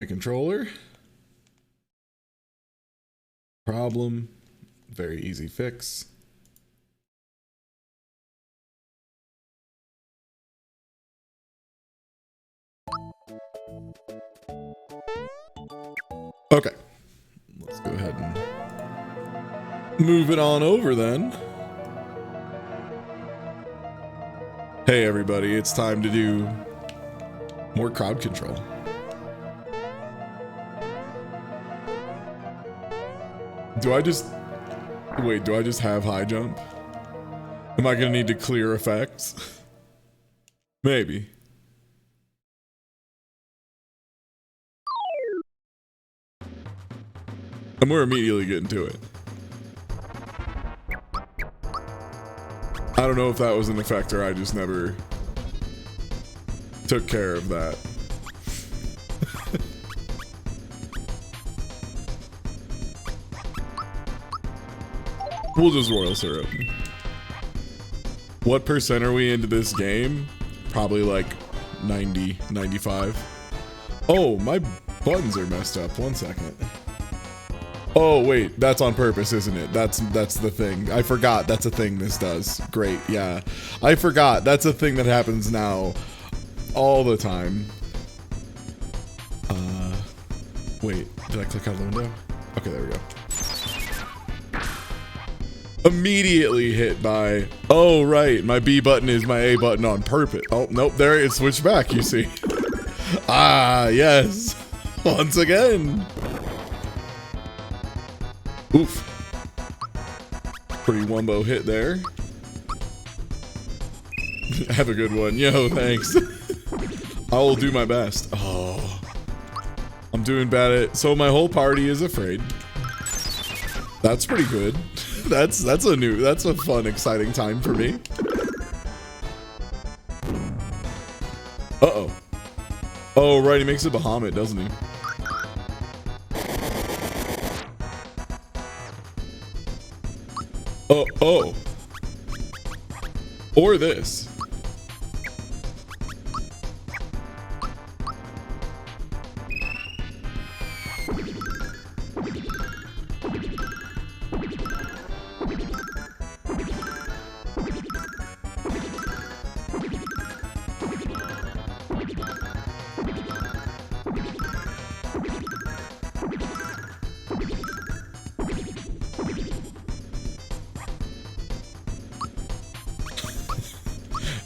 A controller. Problem. Very easy fix. Okay. Let's go ahead and move it on over then. Hey everybody, it's time to do more crowd control. Do I just have high jump? Am I gonna need to clear effects? Maybe. And we're immediately getting to it. I don't know if that was an effect or I just never took care of that. We'll just royal syrup. What percent are we into this game? Probably like 90, 95. Oh, my buttons are messed up. 1 second. Oh, wait, that's on purpose, isn't it? That's the thing. I forgot that's a thing this does. Great, yeah. I forgot that's a thing that happens now all the time. Wait, did I click out of the window? Okay, there we go. Immediately hit by, oh right, my B button is my A button on purpose. Oh, nope, there it switched back, you see. Ah, yes. Once again. Oof. Pretty wumbo hit there. Have a good one. Yo, thanks. I will do my best. Oh. I'm doing bad at it. So my whole party is afraid. That's pretty good. That's a fun, exciting time for me. Uh-oh. Oh, right, he makes a Bahamut, doesn't he? Oh. Or this.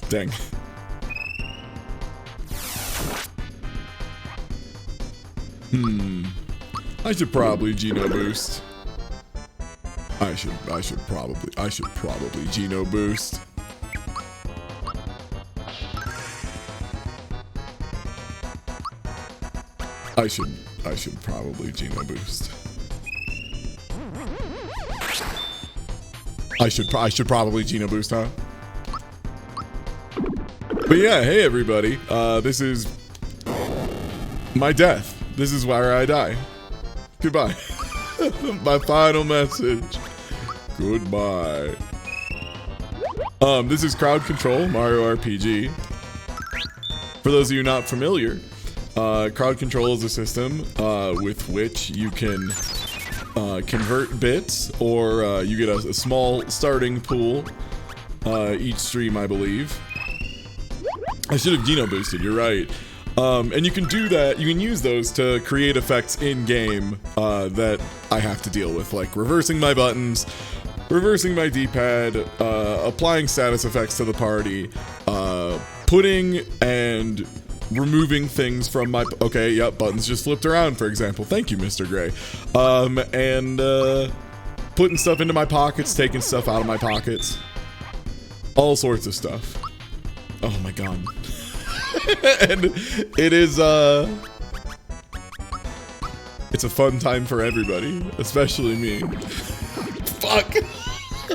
Dang. I should probably Geno boost. I should probably Geno boost. I should probably Geno boost. I should probably Geno boost, huh? But yeah, hey everybody, this is my death. This is where I die. Goodbye. My final message. Goodbye. This is Crowd Control, Mario RPG. For those of you not familiar, Crowd Control is a system with which you can convert bits, or you get a small starting pool each stream, I believe. I should have Geno boosted, you're right. And you can do that, you can use those to create effects in-game that I have to deal with, like reversing my buttons, reversing my D-pad, applying status effects to the party, putting and removing things from my... Okay, yep, buttons just flipped around, for example. Thank you, Mr. Gray. And putting stuff into my pockets, taking stuff out of my pockets. All sorts of stuff. Oh my god. And it is, it's a fun time for everybody, especially me. Fuck.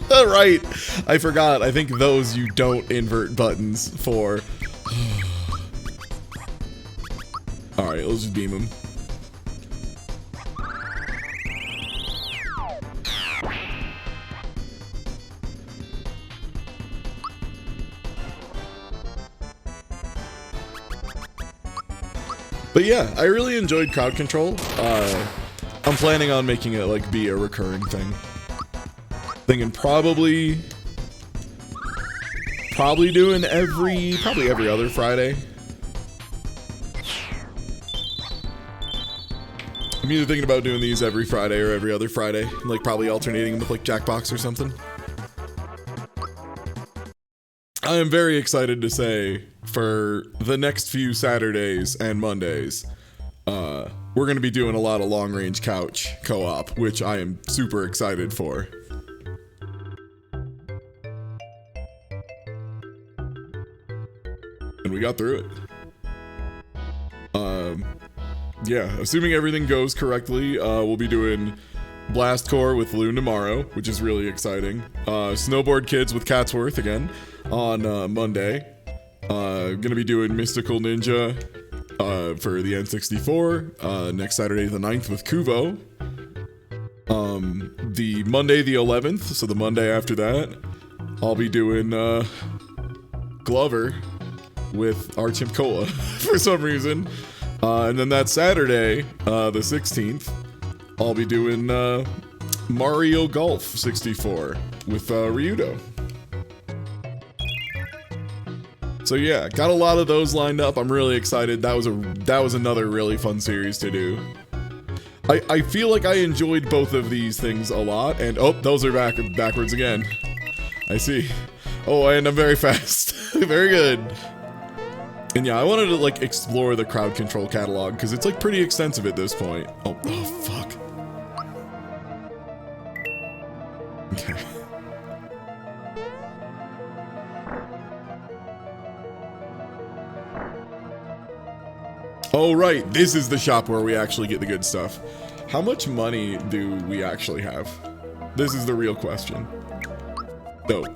Right. I forgot. I think those you don't invert buttons for. Alright, let's just beam him. But yeah, I really enjoyed crowd control. I'm planning on making it like be a recurring thing. Thinking probably doing every other Friday. I'm either thinking about doing these every Friday or every other Friday, like probably alternating with like Jackbox or something. I am very excited to say for the next few Saturdays and Mondays, we're going to be doing a lot of long range couch co-op, which I am super excited for. And we got through it. Yeah, assuming everything goes correctly, we'll be doing Blast Corps with Loon tomorrow, which is really exciting. Snowboard Kids with Catsworth again on Monday. Gonna be doing Mystical Ninja for the N64 next Saturday the 9th with Kuvo. The Monday the 11th, so the Monday after that, I'll be doing Glover with Archimp Cola for some reason. And then that Saturday, the 16th, I'll be doing Mario Golf 64 with Ryudo. So yeah, got a lot of those lined up. I'm really excited. That was another really fun series to do. I feel like I enjoyed both of these things a lot. And oh, those are backwards again. I see. Oh, and I'm very fast. Very good. And yeah, I wanted to like explore the crowd control catalog because it's like pretty extensive at this point. Oh fuck. Okay. Oh right, this is the shop where we actually get the good stuff. How much money do we actually have? This is the real question. Dope.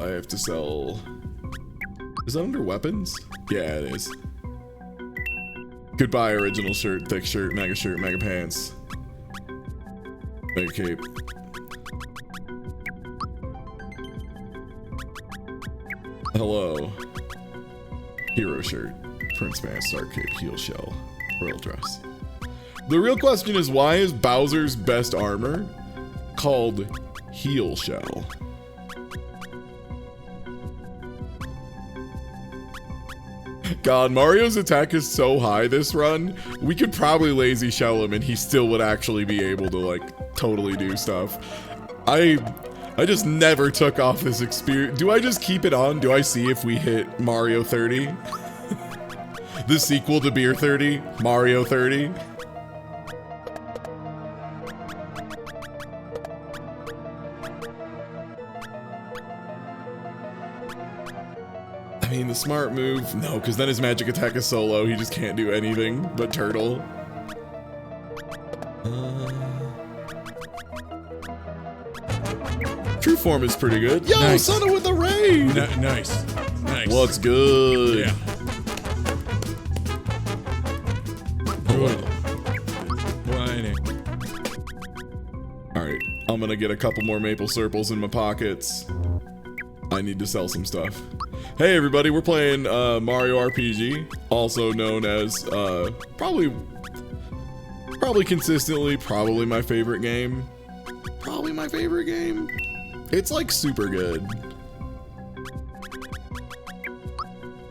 I have to sell... Is that under weapons? Yeah, it is. Goodbye, original shirt, thick shirt, mega pants. Mega cape. Hello. Hero shirt, Prince Man, Star cape, heel shell, royal dress. The real question is, why is Bowser's best armor called heel shell? God, Mario's attack is so high this run, we could probably lazy shell him and he still would actually be able to like totally do stuff. I just never took off this experience. Do I just keep it on? Do I see if we hit Mario 30? The sequel to Beer 30? Mario 30? I mean, the smart move, no, because then his magic attack is solo. He just can't do anything but turtle. True form is pretty good. Yo, nice. Sona with a raid! Nice. What's good? Yeah. Whining. Alright, I'm gonna get a couple more maple circles in my pockets. I need to sell some stuff. Hey everybody, we're playing Mario RPG, also known as probably consistently, probably my favorite game. Probably my favorite game. It's like super good.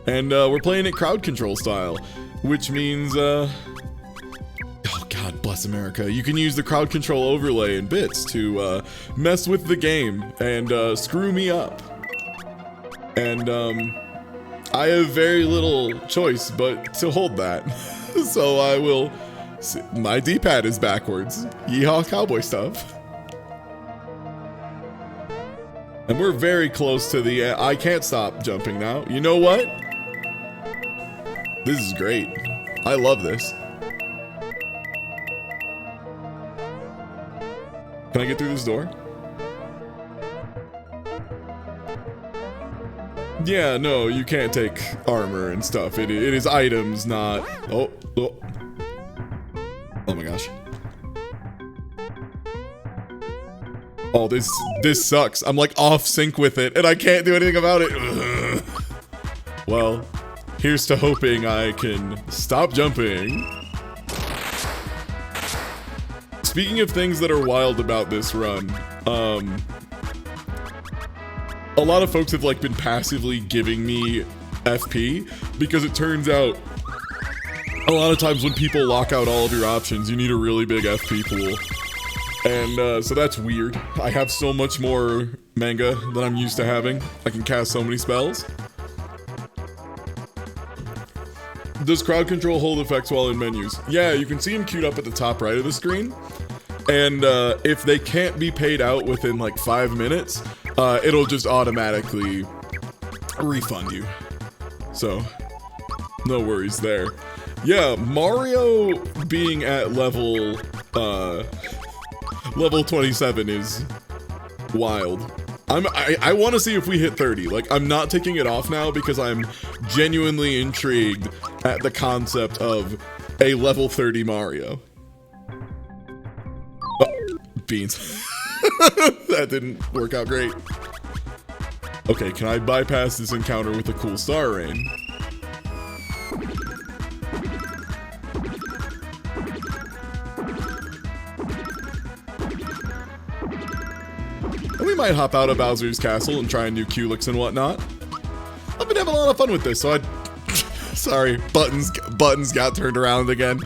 And we're playing it crowd control style, which means oh god bless America, you can use the crowd control overlay in bits to mess with the game and screw me up. And I have very little choice but to hold that. So I will... My D-pad is backwards. Yeehaw cowboy stuff. And we're very close to the... I can't stop jumping now. You know what? This is great. I love this. Can I get through this door? Yeah, no, you can't take armor and stuff. It is items, not... Oh my gosh. Oh, this sucks. I'm like off sync with it, and I can't do anything about it. Ugh. Well... Here's to hoping I can stop jumping. Speaking of things that are wild about this run, a lot of folks have like been passively giving me FP because it turns out a lot of times when people lock out all of your options, you need a really big FP pool. And so that's weird. I have so much more manga than I'm used to having. I can cast so many spells. Does crowd control hold effects while in menus? Yeah, you can see them queued up at the top right of the screen. And if they can't be paid out within like 5 minutes, it'll just automatically refund you. So, no worries there. Yeah, Mario being at level 27 is wild. I want to see if we hit 30. Like, I'm not taking it off now because I'm genuinely intrigued at the concept of a level 30 Mario. Oh, beans. That didn't work out great. Okay, can I bypass this encounter with a cool star rain? And we might hop out of Bowser's Castle and try and do Culex and whatnot. I've been having a lot of fun with this, so sorry, buttons got turned around again.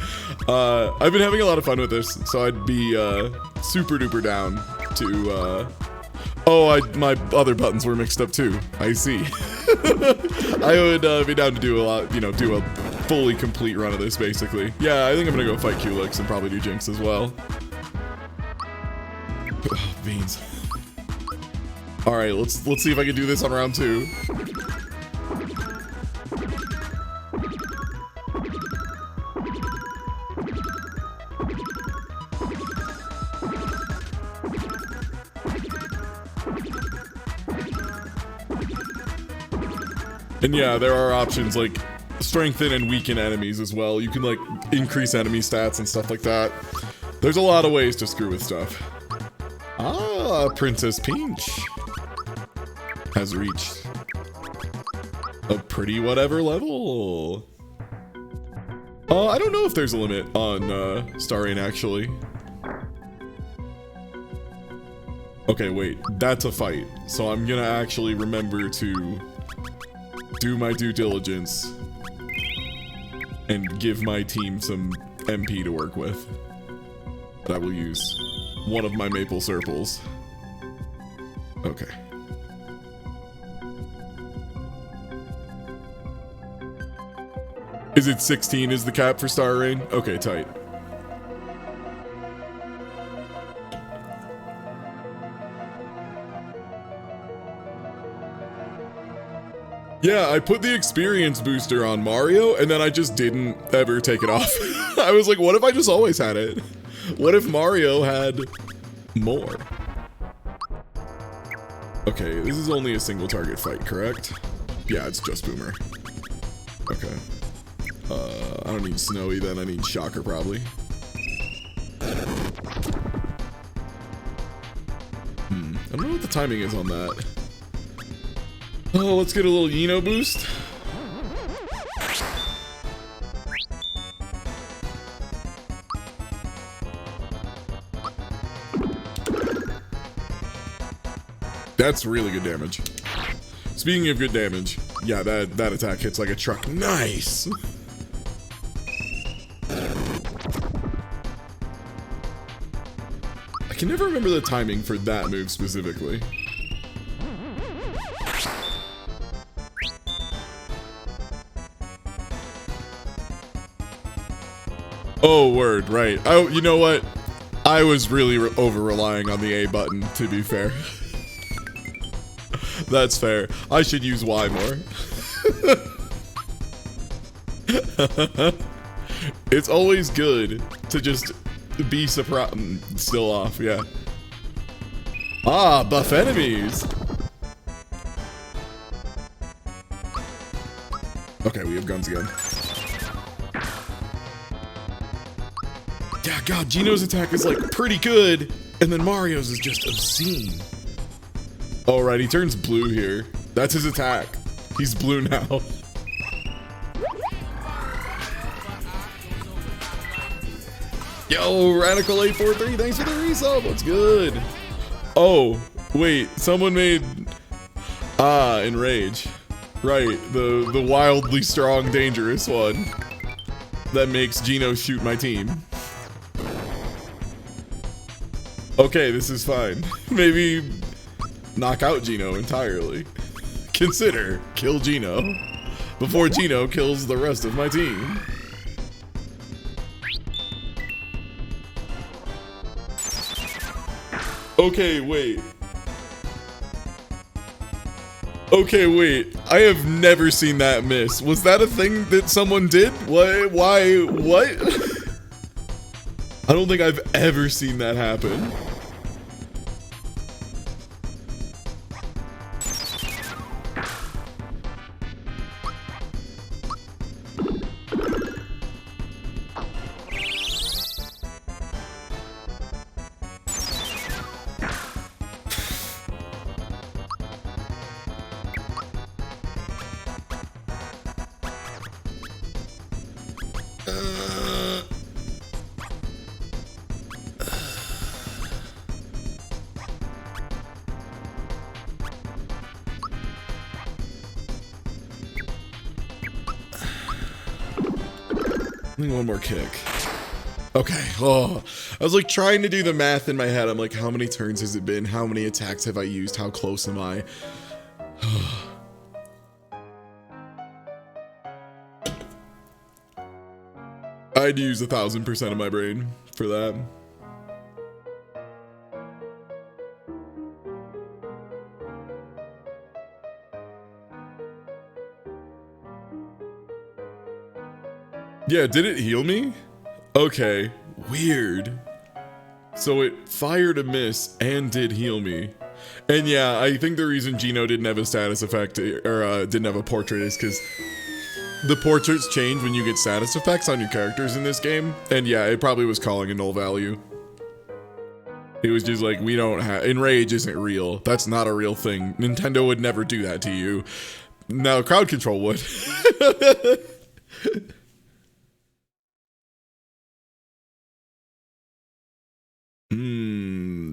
I've been having a lot of fun with this, so I'd be super duper down to my other buttons were mixed up too. I see. I would be down to do a lot, do a fully complete run of this basically. Yeah, I think I'm gonna go fight Culex and probably do Jinx as well. Oh, beans. All right, let's see if I can do this on round 2. And yeah, there are options like strengthen and weaken enemies as well. You can like increase enemy stats and stuff like that. There's a lot of ways to screw with stuff. Ah, Princess Peach has reached a pretty whatever level. I don't know if there's a limit on Star Rain actually. Okay, wait, that's a fight. So I'm gonna actually remember to do my due diligence and give my team some MP to work with. That will use one of my maple serpals. Okay. Is it 16 is the cap for Star Rain? Okay, tight. Yeah, I put the experience booster on Mario, and then I just didn't ever take it off. I was like, what if I just always had it? What if Mario had more? Okay, this is only a single target fight, correct? Yeah, it's just Boomer. Okay. I don't need Snowy then, I need Shocker probably. I don't know what the timing is on that. Oh, let's get a little Yino boost. That's really good damage. Speaking of good damage, yeah, that attack hits like a truck. Nice! I can never remember the timing for that move specifically. Oh, word, right. Oh, you know what? I was really over-relying on the A button, to be fair. That's fair. I should use Y more. It's always good to just be surprised. Still off, yeah. Ah, buff enemies. Okay, we have guns again. Yeah, God, Gino's attack is like pretty good, and then Mario's is just obscene. All right, he turns blue here. That's his attack. He's blue now. Yo, Radical843, thanks for the resub. What's good? Oh, wait, someone made Enrage. Right, the wildly strong, dangerous one that makes Gino shoot my team. Okay, this is fine. Maybe knock out Gino entirely. Consider kill Gino before Gino kills the rest of my team. Okay, wait. Okay, wait. I have never seen that miss. Was that a thing that someone did? What? Why? What? I don't think I've ever seen that happen. I think one more kick. Okay. Oh, I was like trying to do the math in my head. I'm like, how many turns has it been? How many attacks have I used? How close am I? I'd use 1,000% of my brain for that. Yeah, did it heal me? Okay, weird. So it fired a miss and did heal me. And yeah, I think the reason Gino didn't have a status effect or didn't have a portrait is because the portraits change when you get status effects on your characters in this game. And yeah, it probably was calling a null value. It was just like, we don't have, Enrage isn't real. That's not a real thing. Nintendo would never do that to you. Now, crowd control would.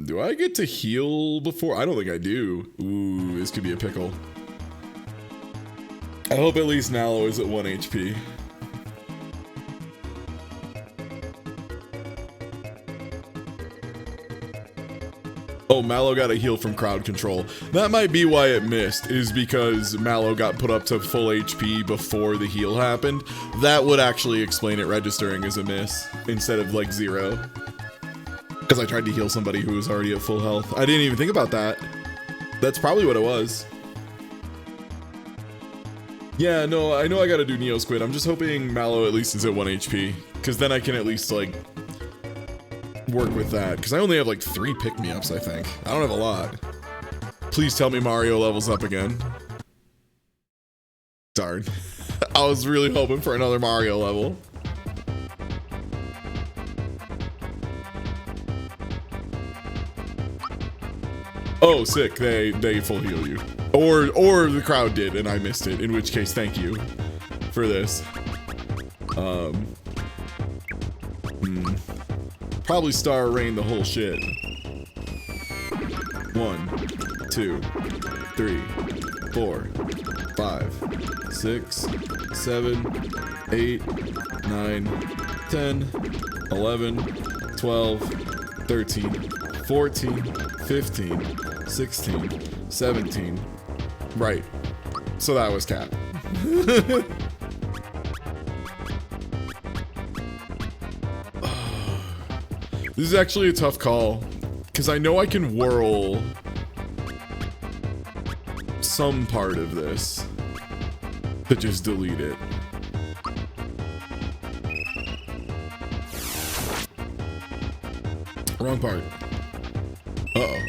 Do I get to heal before? I don't think I do. Ooh, this could be a pickle. I hope at least Mallow is at 1 HP. Oh, Mallow got a heal from crowd control. That might be why it missed, is because Mallow got put up to full HP before the heal happened. That would actually explain it registering as a miss instead of like 0. Because I tried to heal somebody who was already at full health. I didn't even think about that. That's probably what it was. Yeah, no, I know I gotta do Neo Squid. I'm just hoping Mallow at least is at 1 HP. Because then I can at least, like, work with that. Because I only have, like, 3 pick-me-ups, I think. I don't have a lot. Please tell me Mario levels up again. Darn. I was really hoping for another Mario level. Oh, sick. They full heal you. Or the crowd did and I missed it, in which case thank you for this. Probably Star Rain the whole shit. 1, 2, 3, 4, 5, 6, 7, 8, 9, 10, 11, 12, 13, 14, 15, 16, 17. Right. So that was Cap. This is actually a tough call, because I know I can whirl some part of this, but just delete it. Wrong part. Uh-oh.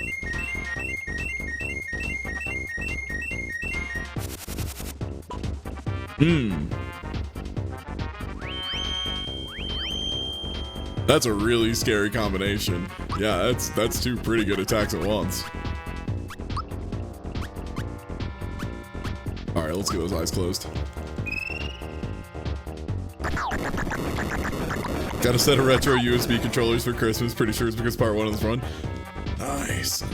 That's a really scary combination. Yeah, that's 2 pretty good attacks at once. Alright, let's get those eyes closed. Got a set of retro USB controllers for Christmas. Pretty sure it's because part 1 of this run. Nice.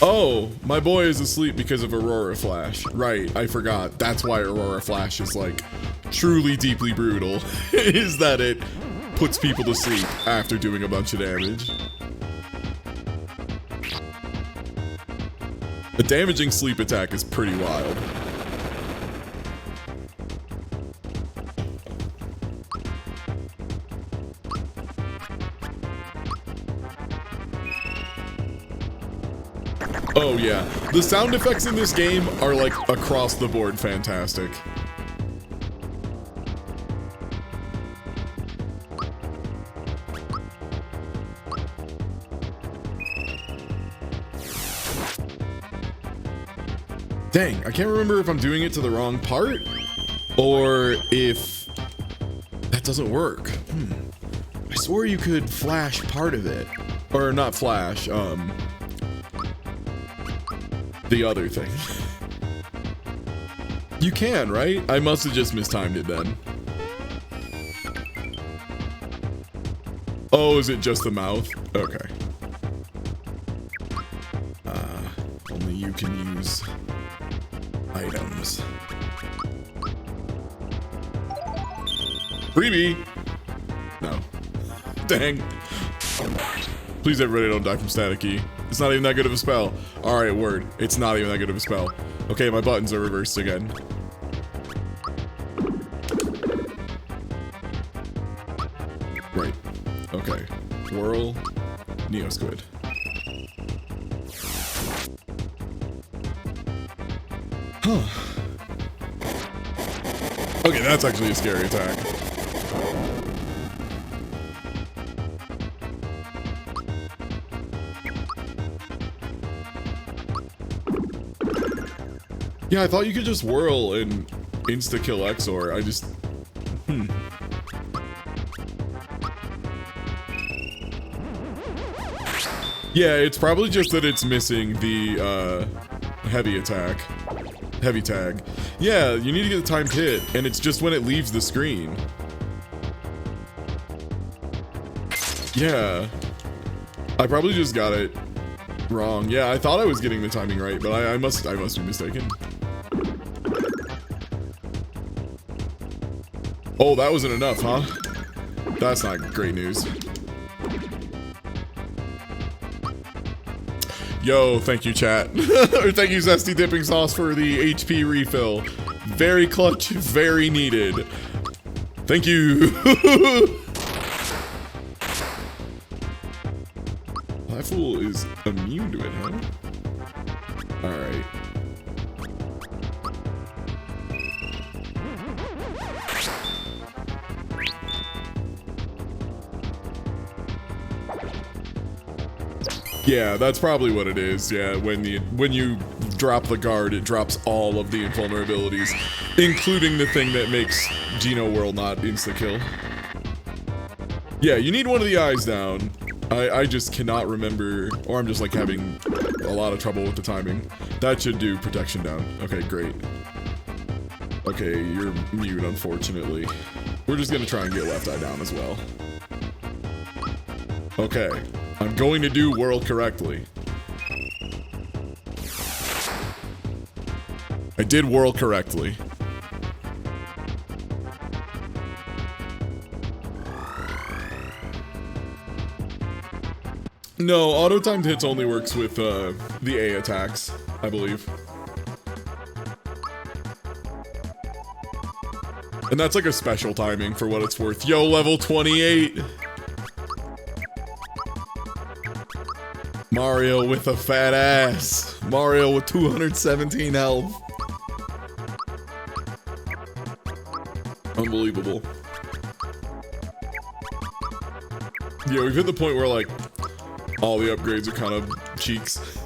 Oh, my boy is asleep because of Aurora Flash. Right, I forgot. That's why Aurora Flash is like truly deeply brutal. Is that it puts people to sleep after doing a bunch of damage. A damaging sleep attack is pretty wild. Oh yeah, the sound effects in this game are like across the board fantastic. Dang, I can't remember if I'm doing it to the wrong part or if that doesn't work. I swore you could flash part of it. Or not flash, the other thing. You can, right? I must have just mistimed it then. Oh, is it just the mouth? Okay. Only you can use items. Freebie! No. Dang. Please everybody don't die from static key. It's not even that good of a spell. Alright, word. It's not even that good of a spell. Okay, my buttons are reversed again. Right. Okay. Whirl. Neo Squid. Huh. Okay, that's actually a scary attack. Yeah, I thought you could just whirl and insta-kill Exor. I just... Yeah, it's probably just that it's missing the, heavy attack. Heavy tag. Yeah, you need to get the timed hit, and it's just when it leaves the screen. Yeah. I probably just got it wrong. Yeah, I thought I was getting the timing right, but I must be mistaken. Oh, that wasn't enough, huh? That's not great news. Yo, thank you, chat. Or thank you, Zesty Dipping Sauce, for the HP refill. Very clutch, very needed. Thank you. That fool is immune to it, huh? Alright. Yeah, that's probably what it is. Yeah, when you drop the guard, it drops all of the invulnerabilities, including the thing that makes Geno Whirl not insta-kill. Yeah, you need one of the eyes down. I just cannot remember, or I'm just like having a lot of trouble with the timing. That should do protection down. Okay, great. Okay, you're mute, unfortunately. We're just gonna try and get left eye down as well. Okay, I'm going to do whirl correctly. I did whirl correctly. No, auto-timed hits only works with the A attacks, I believe. And that's like a special timing for what it's worth. Yo, level 28! Mario with a fat ass. Mario with 217 health. Unbelievable. Yeah, we've hit the point where like all the upgrades are kind of cheeks.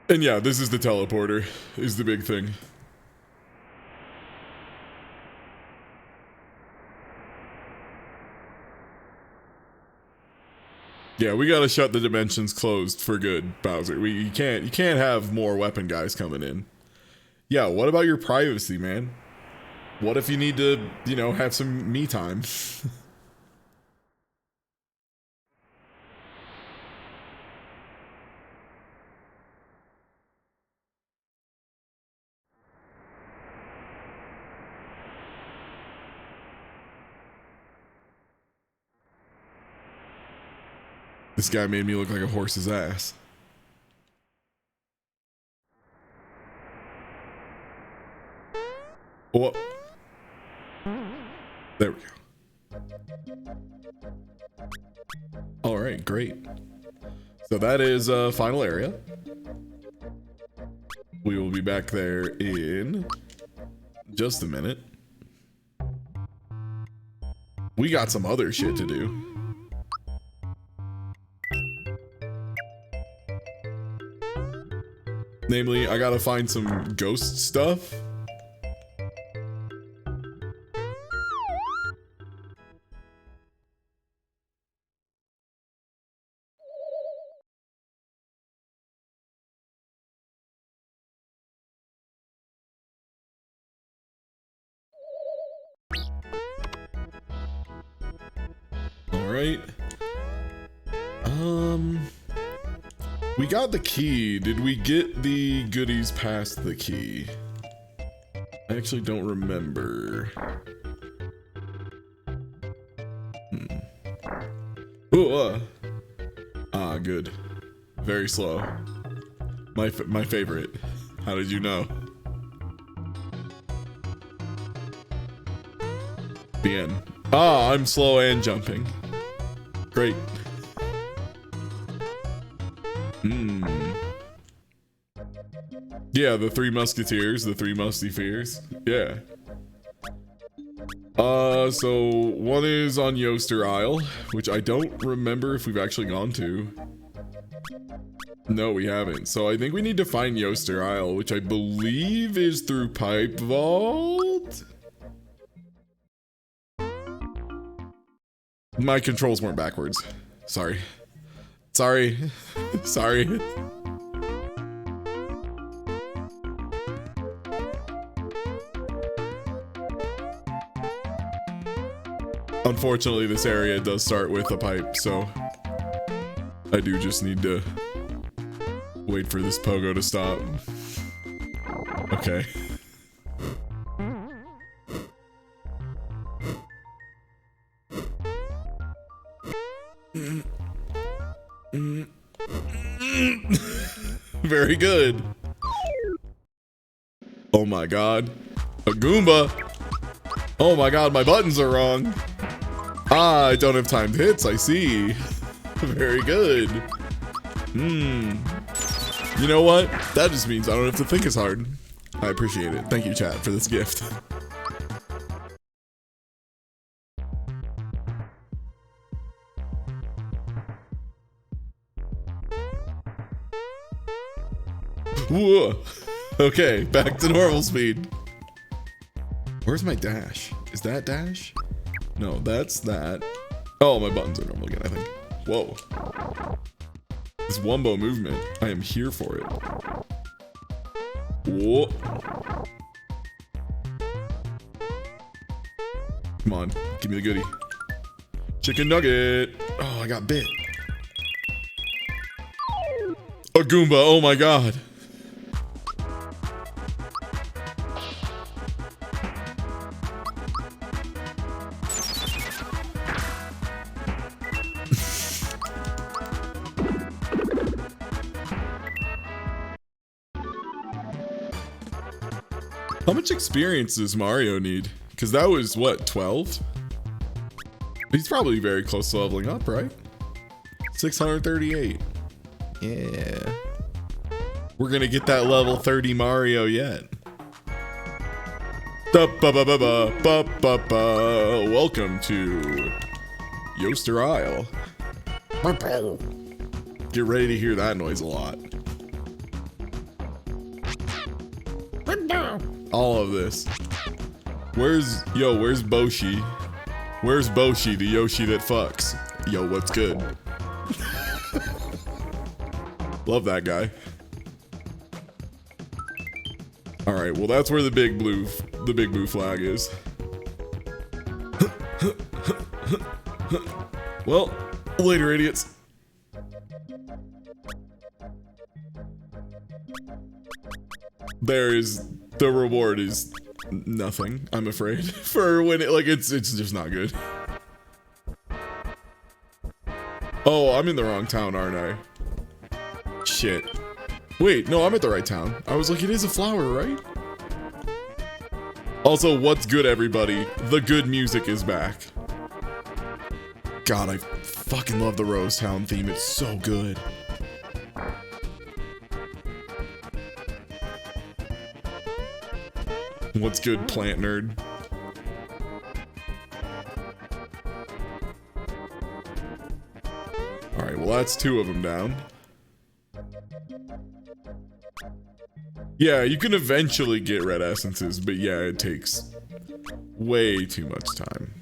And yeah, this is the teleporter, is the big thing. Yeah, we gotta shut the dimensions closed for good, Bowser. You can't have more weapon guys coming in. Yeah, what about your privacy, man? What if you need to, you know, have some me time? This guy made me look like a horse's ass. Oh. There we go. All right, great. So that is final area. We will be back there in just a minute. We got some other shit to do. Namely, I gotta find some ghost stuff. Alright. We got the key. Did we get the goodies past the key? I actually don't remember. Ooh, good. Very slow. My favorite. How did you know? The end. I'm slow and jumping. Great. Yeah, the Three Musketeers, the Three Musty Fears. Yeah. So one is on Yoster Isle, which I don't remember if we've actually gone to. No, we haven't. So I think we need to find Yoster Isle, which I believe is through Pipe Vault. My controls weren't backwards. Sorry. Sorry. Sorry. Unfortunately, this area does start with a pipe, so I do just need to wait for this pogo to stop. Okay. Very good. Oh my god. A Goomba. Oh my god, my buttons are wrong. I don't have timed hits, I see. Very good. You know what? That just means I don't have to think as hard. I appreciate it. Thank you, chat, for this gift. Whoa. Okay, back to normal speed. Where's my dash? Is that dash? No, that's that. Oh, my buttons are normal again, I think. Whoa. This wombo movement, I am here for it. Whoa. Come on, give me the goodie. Chicken nugget. Oh, I got bit. A Goomba, oh my god. How much experience does Mario need? Because that was, what, 12? He's probably very close to leveling up, right? 638. Yeah. We're gonna get that level 30 Mario yet. Welcome to Yoster Isle. Get ready to hear that noise a lot. All of this. Where's Boshi? Where's Boshi, the Yoshi that fucks? Yo, what's good? Love that guy. All right, well that's where the big blue flag is. Well, later, idiots. The reward is nothing, I'm afraid. For when it's just not good. Oh, I'm in the wrong town, aren't I? Shit. Wait, no, I'm at the right town. I was like, it is a flower, right? Also, what's good, everybody? The good music is back. God, I fucking love the Rose Town theme. It's so good. What's good, plant nerd? Alright, well that's 2 of them down. Yeah, you can eventually get red essences, but yeah, it takes way too much time.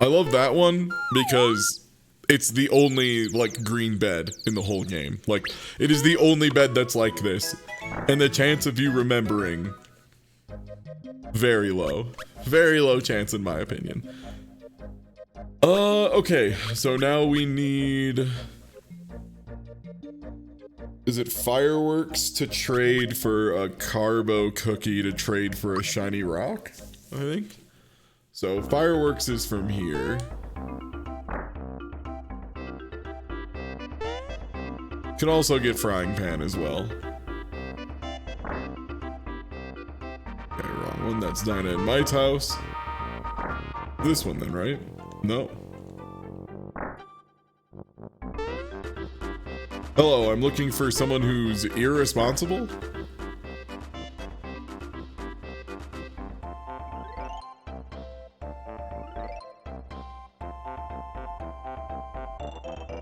I love that one because it's the only, like, green bed in the whole game. Like, it is the only bed that's like this. And the chance of you remembering, very low. Very low chance in my opinion. Okay, so now we need... Is it fireworks to trade for a carbo cookie to trade for a shiny rock? I think. So fireworks is from here. Can also get frying pan as well. Okay, wrong one. That's Dinah and Mite's house. This one then, right? No. Hello, I'm looking for someone who's irresponsible.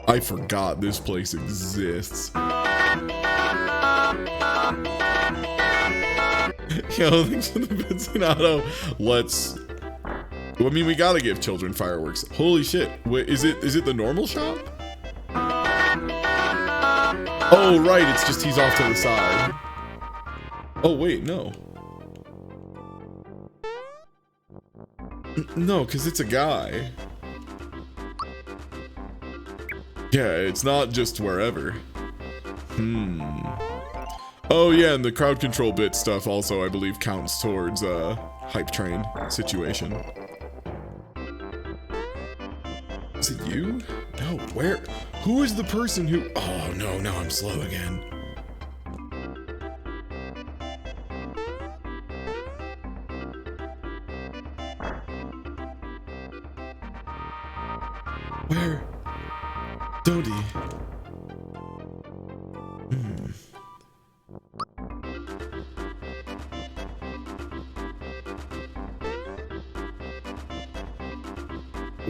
I forgot this place exists. Yo, thanks for the Vincinato. Let's... I mean, we gotta give children fireworks. Holy shit. Wait, is it the normal shop? Oh, right, it's just he's off to the side. Oh, wait, no. No, because it's a guy. Yeah, it's not just wherever. Oh yeah, and the crowd control bit stuff also, I believe, counts towards hype train situation. Is it you? No, where? Who is the person who... Oh no, now I'm slow again. Where? Dodie.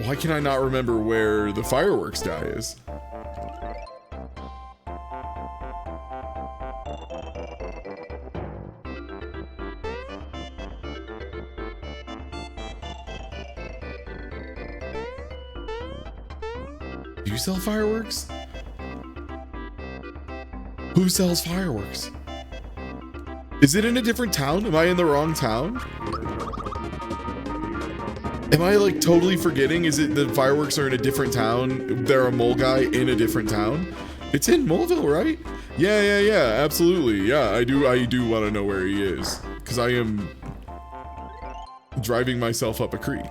Why can I not remember where the fireworks guy is? Do you sell fireworks? Who sells fireworks? Is it in a different town? Am I in the wrong town? Am I like totally forgetting? Is it the fireworks are in a different town? They're a mole guy in a different town? It's in Moleville, right? Yeah, absolutely. Yeah, I do want to know where he is. Because I am driving myself up a creek.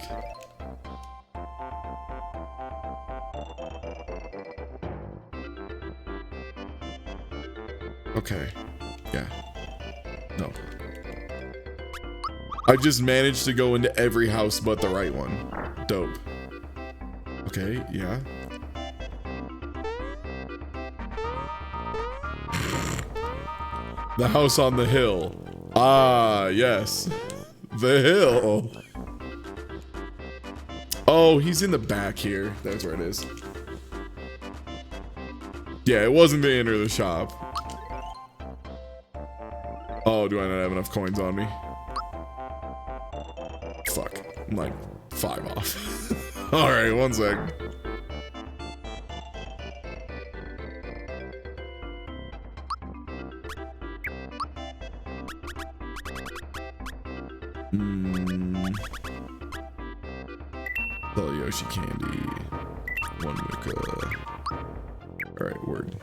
Okay. Yeah. No. I just managed to go into every house but the right one. Dope. Okay, yeah. The house on the hill. Ah, yes. The hill. Oh, he's in the back here. That's where it is. Yeah, it wasn't the inn or the shop. Oh, do I not have enough coins on me? Fuck. I'm like 5 off. Alright, 1 sec. Sell Yoshi candy. 1 Nuka. Alright, word.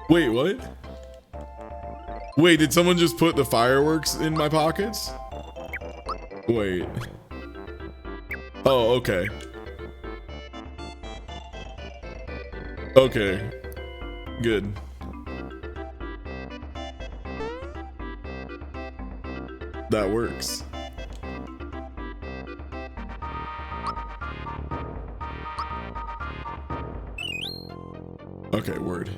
Wait, what? Wait, did someone just put the fireworks in my pockets? Wait. Oh, okay. Okay. Good. That works. Okay, word.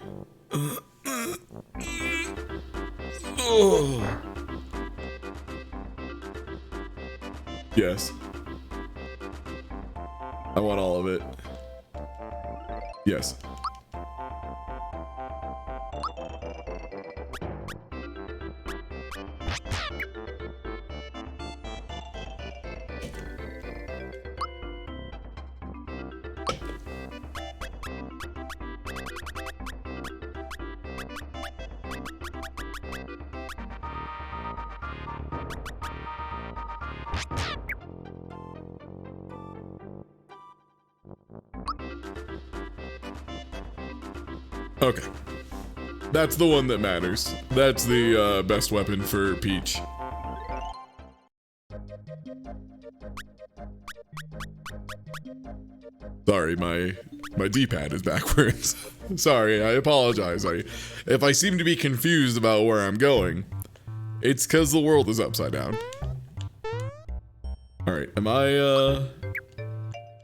Oh. Yes. I want all of it. Yes. Okay. That's the one that matters. That's the best weapon for Peach. Sorry, my D-pad is backwards. Sorry, I apologize. If I seem to be confused about where I'm going, it's because the world is upside down. Alright, am I,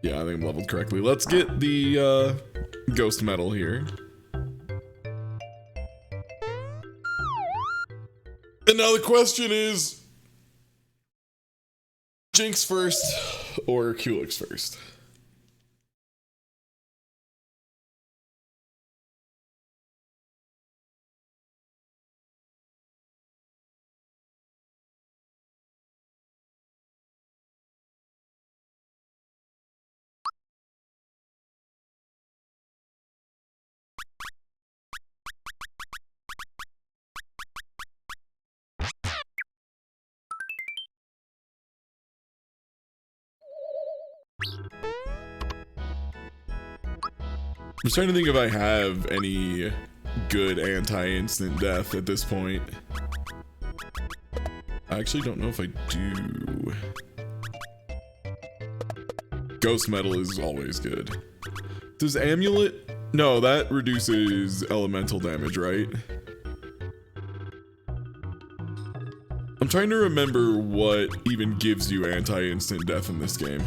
yeah, I think I'm leveled correctly. Let's get the, ghost medal here. And now the question is, Jinx first or Culex first? I'm trying to think if I have any good anti-instant death at this point. I actually don't know if I do. Ghost Medal is always good. Does Amulet? No, that reduces elemental damage, right? I'm trying to remember what even gives you anti-instant death in this game.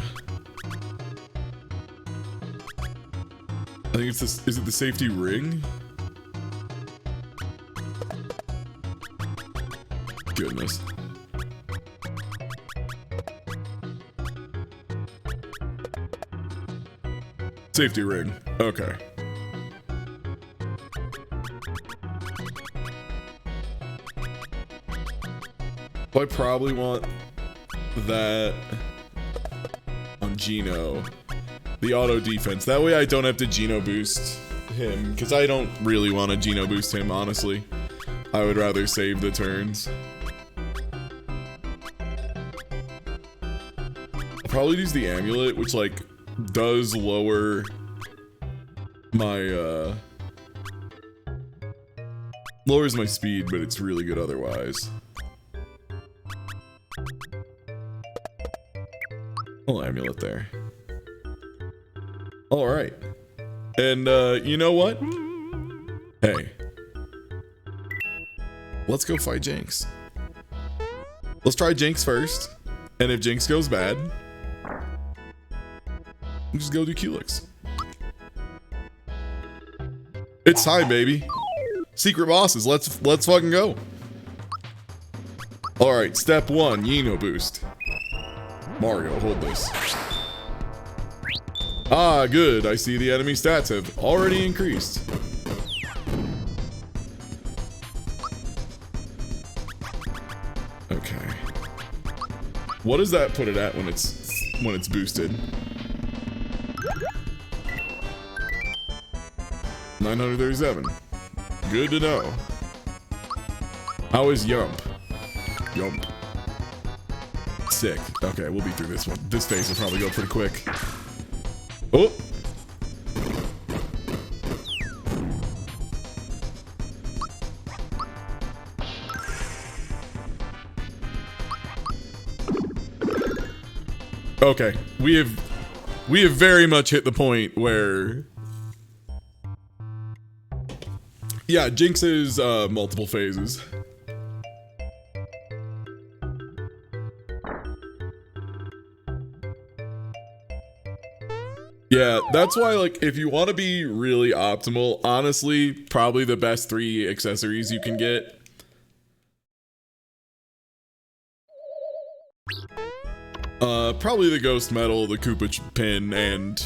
I think it's this, is it the safety ring? Goodness. Safety ring, okay. I probably want that on Geno. The auto defense. That way I don't have to Geno boost him, because I don't really want to Geno boost him, honestly. I would rather save the turns. I'll probably use the amulet, which like does lower my lowers my speed, but it's really good otherwise. Little amulet there. All right. And you know what? Hey. Let's go fight Jinx. Let's try Jinx first. And if Jinx goes bad, we'll just go do Culex. It's time, baby. Secret bosses, let's fucking go. All right, step 1, Yino boost. Mario, hold this. Ah, good. I see the enemy stats have already increased. Okay. What does that put it at when it's boosted? 937. Good to know. How is Yump? Yump. Sick. Okay, we'll be through this one. This phase will probably go pretty quick. Oh! Okay, we have very much hit the point where, yeah, Jinx is multiple phases. Yeah, that's why, like, if you want to be really optimal, honestly, probably the best 3 accessories you can get. Probably the Ghost Medal, the Koopa Pin, and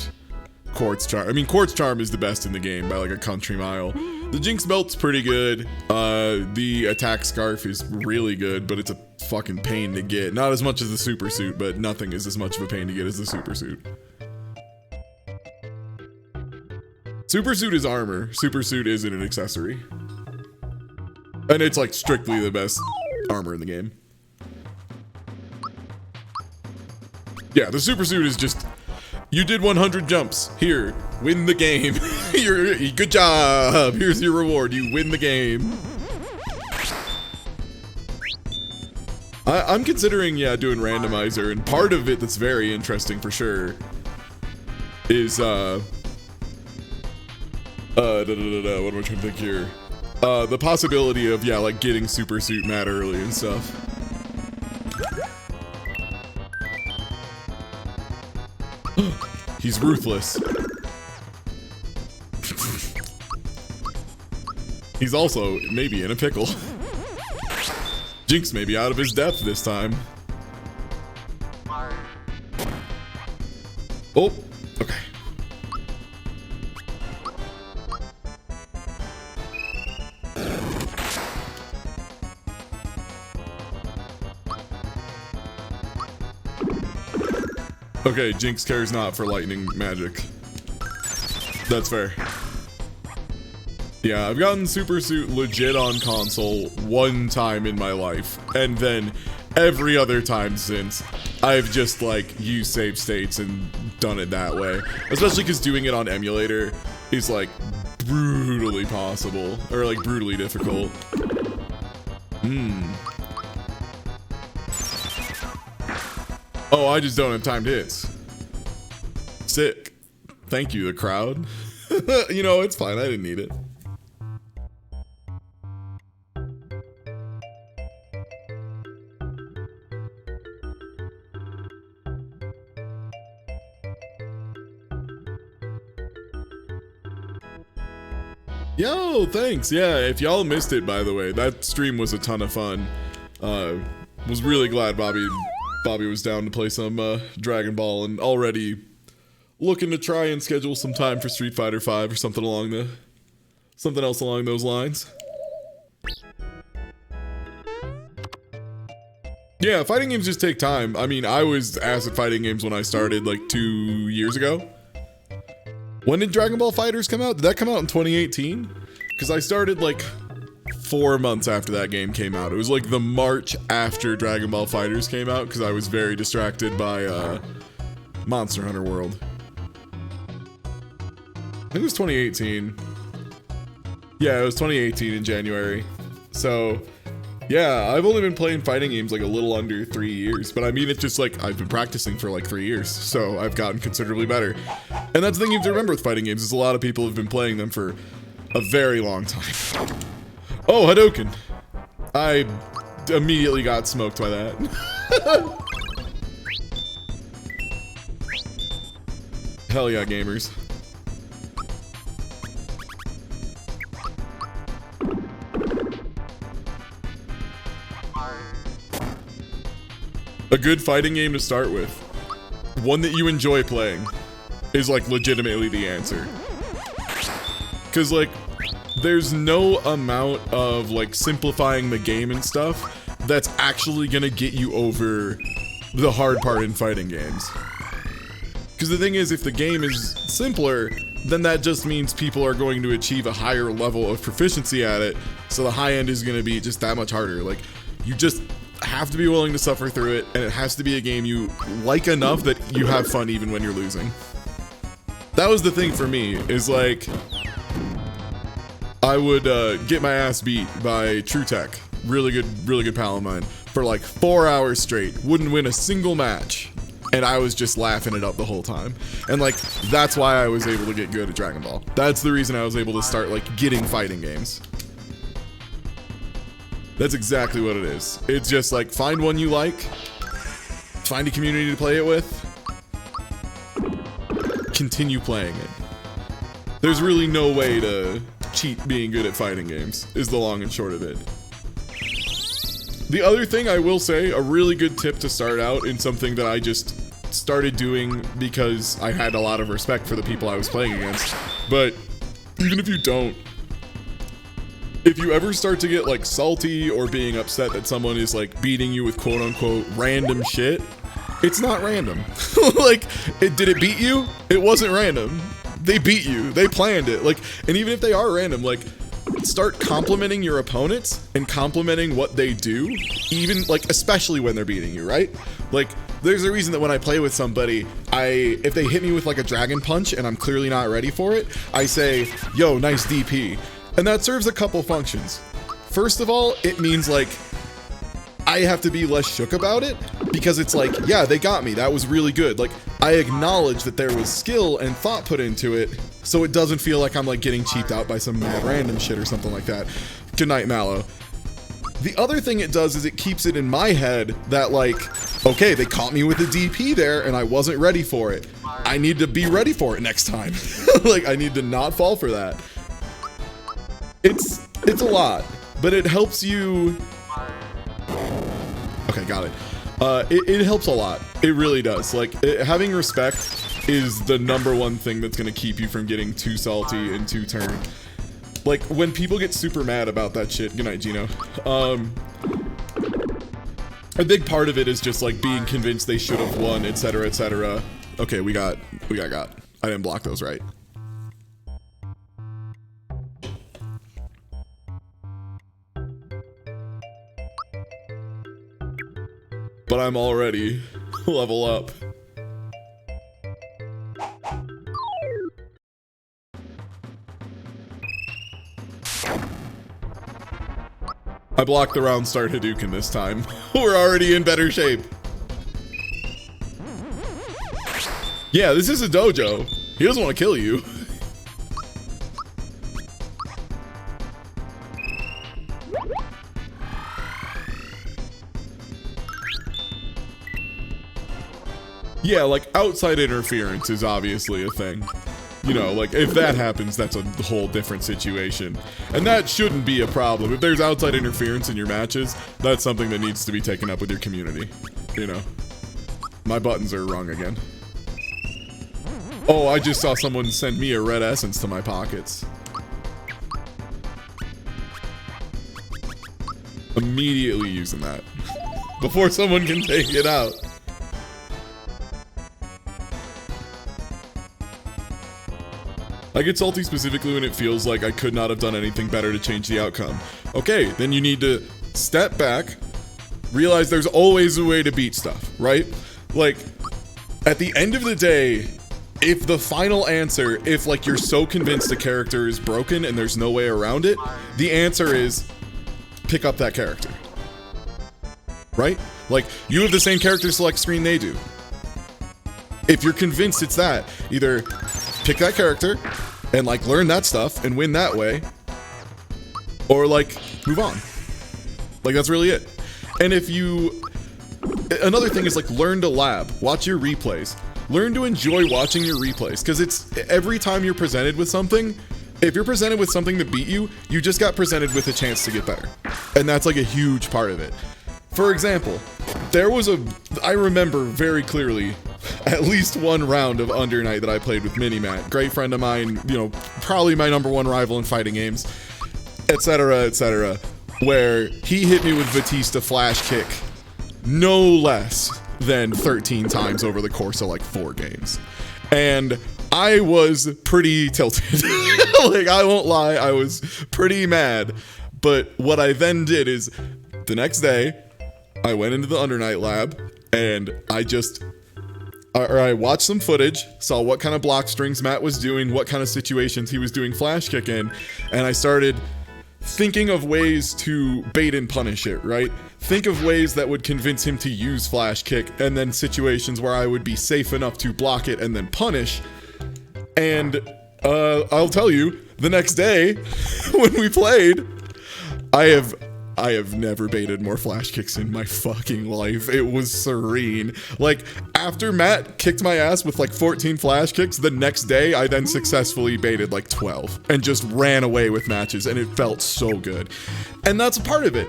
Quartz Charm. I mean, Quartz Charm is the best in the game by like a country mile. The Jinx Belt's pretty good. The Attack Scarf is really good, but it's a fucking pain to get. Not as much as the Super Suit, but nothing is as much of a pain to get as the Super Suit. Super Suit is armor. Super Suit isn't an accessory. And it's like strictly the best armor in the game. Yeah, the Super Suit is just, you did 100 jumps. Here, win the game. Good job. Here's your reward. You win the game. I'm considering, yeah, doing randomizer, and part of it that's very interesting for sure is, what am I trying to think here? The possibility of, yeah, like getting Super Suit mad early and stuff. He's ruthless. He's also maybe in a pickle. Jinx may be out of his depth this time. Oh, okay. Okay, Jinx cares not for lightning magic. That's fair. Yeah, I've gotten Super Suit legit on console one time in my life, and then every other time since, I've just like used save states and done it that way. Especially because doing it on emulator is like brutally possible, or like brutally difficult. Oh, I just don't have timed hits. Sick. Thank you, the crowd. You know, it's fine. I didn't need it. Yo, thanks. Yeah, if y'all missed it, by the way, that stream was a ton of fun. Was really glad Bobby was down to play some Dragon Ball, and already looking to try and schedule some time for Street Fighter V or something else along those lines. Yeah, fighting games just take time. I mean, I was ass at fighting games when I started like 2 years ago. When did Dragon Ball FighterZ come out? Did that come out in 2018? Because I started like 4 months after that game came out. It was like the March after Dragon Ball FighterZ came out, because I was very distracted by Monster Hunter World. I think it was 2018. Yeah, it was 2018 in January. So, yeah, I've only been playing fighting games like a little under 3 years. But I mean, it's just like I've been practicing for like 3 years. So I've gotten considerably better. And that's the thing you have to remember with fighting games is a lot of people have been playing them for a very long time. Oh, Hadouken. I immediately got smoked by that. Hell yeah, gamers. A good fighting game to start with, one that you enjoy playing, is like legitimately the answer. Cause like, there's no amount of like simplifying the game and stuff that's actually gonna get you over the hard part in fighting games. Because the thing is, if the game is simpler, then that just means people are going to achieve a higher level of proficiency at it, so the high end is going to be just that much harder. Like, you just have to be willing to suffer through it, and it has to be a game you like enough that you have fun even when you're losing. That was the thing for me, is like, I would get my ass beat by True Tech, really good pal of mine, for like 4 hours straight, wouldn't win a single match. And I was just laughing it up the whole time. And like, that's why I was able to get good at Dragon Ball. That's the reason I was able to start like getting fighting games. That's exactly what it is. It's just like, find one you like, find a community to play it with, continue playing it. There's really no way to cheat being good at fighting games, is the long and short of it. The other thing I will say, a really good tip to start out in something that I just started doing because I had a lot of respect for the people I was playing against, but even if you don't, if you ever start to get like salty or being upset that someone is like beating you with quote unquote random shit, it's not random. Like, did it beat you? It wasn't random. They beat you. They planned it. Like, and even if they are random, like, start complimenting your opponents and complimenting what they do, even like, especially when they're beating you, right? Like, there's a reason that when I play with somebody, if they hit me with like a dragon punch and I'm clearly not ready for it, I say, yo, nice DP. And that serves a couple functions. First of all, it means like, I have to be less shook about it, because it's like, yeah, they got me. That was really good. Like, I acknowledge that there was skill and thought put into it, so it doesn't feel like I'm like getting cheaped out by some mad random shit or something like that. Good night, Mallow. The other thing it does is it keeps it in my head that like, okay, they caught me with a DP there and I wasn't ready for it. I need to be ready for it next time. Like, I need to not fall for that. It's a lot, but it helps you. Okay, got it. It helps a lot. It really does. Like, having respect is the #1 thing that's going to keep you from getting too salty and too turned. Like, when people get super mad about that shit, good night, Gino. A big part of it is just like being convinced they should have won, etc., etc. Okay, we got. I didn't block those right. But I'm already level up. I blocked the round start Hadouken this time. We're already in better shape. Yeah, this is a dojo. He doesn't want to kill you. Yeah, like, outside interference is obviously a thing. You know, like, if that happens, that's a whole different situation. And that shouldn't be a problem. If there's outside interference in your matches, that's something that needs to be taken up with your community. You know. My buttons are wrong again. Oh, I just saw someone send me a red essence to my pockets. Immediately using that. Before someone can take it out. I get salty specifically when it feels like I could not have done anything better to change the outcome. Okay, then you need to step back, realize there's always a way to beat stuff, right? Like, at the end of the day, if the final answer, if like you're so convinced a character is broken and there's no way around it, the answer is pick up that character, right? Like, you have the same character select screen they do. If you're convinced it's that, either pick that character and like learn that stuff and win that way, or like move on. Like, that's really it. And if you, another thing is like learn to lab, watch your replays, learn to enjoy watching your replays, because it's every time you're presented with something, if you're presented with something that beat you, you just got presented with a chance to get better. And that's like a huge part of it. For example, I remember very clearly at least one round of Under Night that I played with Mini-Matt. Great friend of mine, you know, probably my #1 rival in fighting games, etc., where he hit me with Batista flash kick no less than 13 times over the course of like 4 games. And I was pretty tilted. Like, I won't lie, I was pretty mad. But what I then did is, the next day, I went into the Under Night lab, and I watched some footage, saw what kind of block strings Matt was doing, what kind of situations he was doing flash kick in, and I started thinking of ways to bait and punish it, right? Think of ways that would convince him to use flash kick, and then situations where I would be safe enough to block it and then punish. And I'll tell you, the next day when we played, I have never baited more flash kicks in my fucking life. It was serene. Like, after Matt kicked my ass with like 14 flash kicks, the next day I then successfully baited like 12 and just ran away with matches, and it felt so good. And that's a part of it,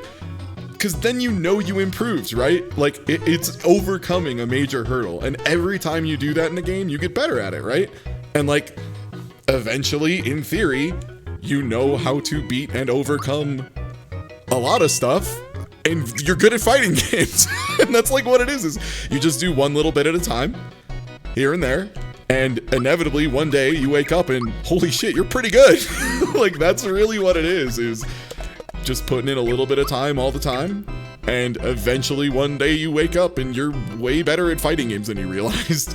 because then you know you improved, right? Like, it's overcoming a major hurdle, and every time you do that in a game, you get better at it, right? And like, eventually, in theory, you know how to beat and overcome a lot of stuff, and you're good at fighting games. And that's like what it is you just do one little bit at a time, here and there, and inevitably one day you wake up and holy shit, you're pretty good. Like, that's really what it is just putting in a little bit of time all the time, and eventually one day you wake up and you're way better at fighting games than you realized.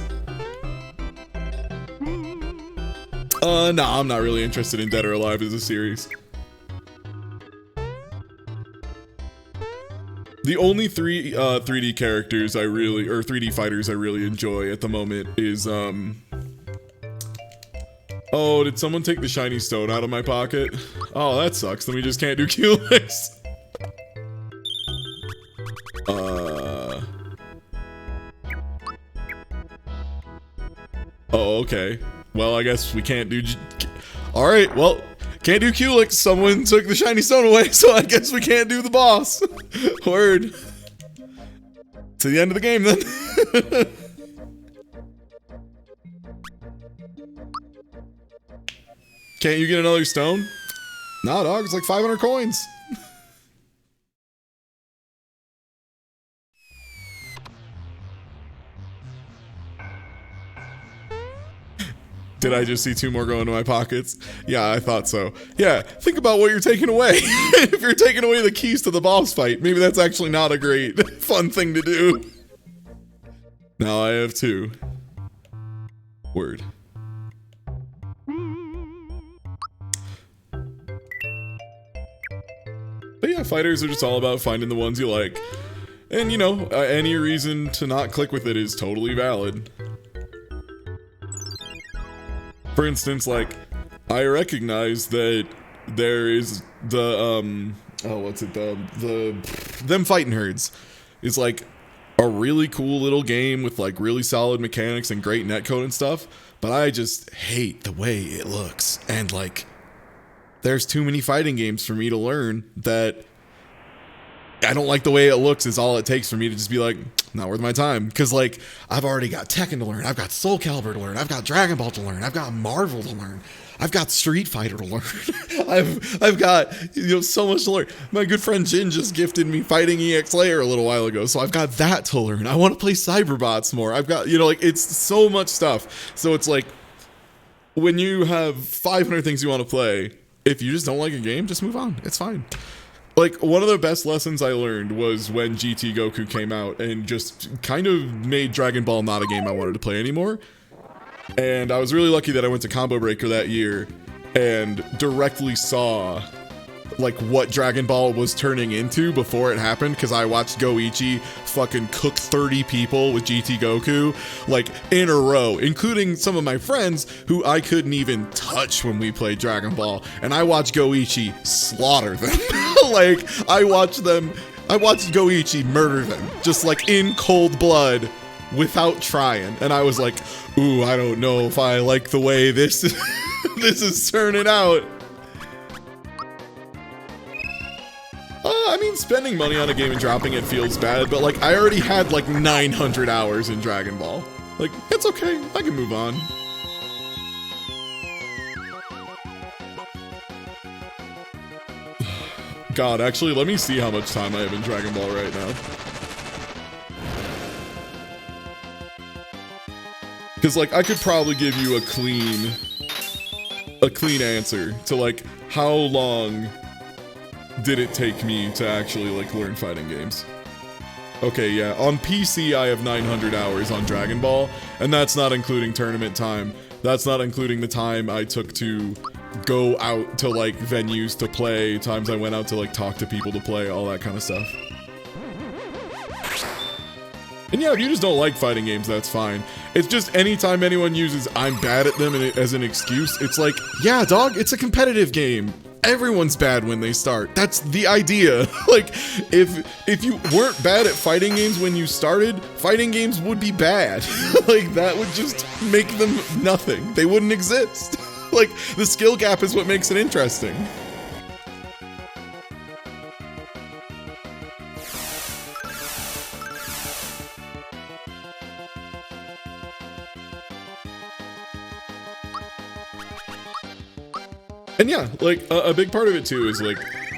Nah, I'm not really interested in Dead or Alive as a series. The only 3D characters or 3D fighters I really enjoy at the moment is, oh, did someone take the shiny stone out of my pocket? Oh, that sucks. Then we just can't do Culex. Oh, okay. Well, I guess we can't do... Alright, well... Can't do Culex. Someone took the shiny stone away, so I guess we can't do the boss. Word. To the end of the game, then. Can't you get another stone? Nah, dog. It's like 500 coins. Did I just see 2 more go into my pockets? Yeah, I thought so. Yeah, think about what you're taking away. If you're taking away the keys to the boss fight, maybe that's actually not a great, fun thing to do. Now I have 2. Word. But yeah, fighters are just all about finding the ones you like. And, you know, any reason to not click with it is totally valid. For instance, like, I recognize that there is the, Them Fighting Herds is like a really cool little game with like really solid mechanics and great netcode and stuff, but I just hate the way it looks. And like, there's too many fighting games for me to learn that I don't like the way it looks is all it takes for me to just be like, not worth my time. Because, like, I've already got Tekken to learn. I've got Soul Calibur to learn. I've got Dragon Ball to learn. I've got Marvel to learn. I've got Street Fighter to learn. I've got, you know, so much to learn. My good friend Jin just gifted me Fighting EX Layer a little while ago, so I've got that to learn. I want to play Cyberbots more. I've got, you know, like, it's so much stuff. So it's like, when you have 500 things you want to play, if you just don't like a game, just move on. It's fine. Like, one of the best lessons I learned was when GT Goku came out and just kind of made Dragon Ball not a game I wanted to play anymore. And I was really lucky that I went to Combo Breaker that year and directly saw, like, what Dragon Ball was turning into before it happened, because I watched Goichi fucking cook 30 people with GT Goku, like, in a row, including some of my friends who I couldn't even touch when we played Dragon Ball, and I watched Goichi slaughter them. Like, I watched Goichi murder them, just like in cold blood, without trying, and I was like, ooh, I don't know if I like the way this this is turning out. I mean, spending money on a game and dropping it feels bad, but like I already had like 900 hours in Dragon Ball. Like, it's okay, I can move on. God, actually, let me see how much time I have in Dragon Ball right now. Because, like, I could probably give you a clean answer to, like, how long did it take me to actually, like, learn fighting games. Okay, yeah, on PC, I have 900 hours on Dragon Ball, and that's not including tournament time. That's not including the time I took to go out to, like, venues to play, times I went out to, like, talk to people to play, all that kind of stuff. And yeah, if you just don't like fighting games, that's fine. It's just anytime anyone uses "I'm bad at them" as an excuse, it's like, yeah, dog, it's a competitive game. Everyone's bad when they start. That's the idea. Like, if you weren't bad at fighting games when you started, fighting games would be bad. Like, that would just make them nothing. They wouldn't exist. Like, the skill gap is what makes it interesting. And yeah, like, a big part of it too is, like,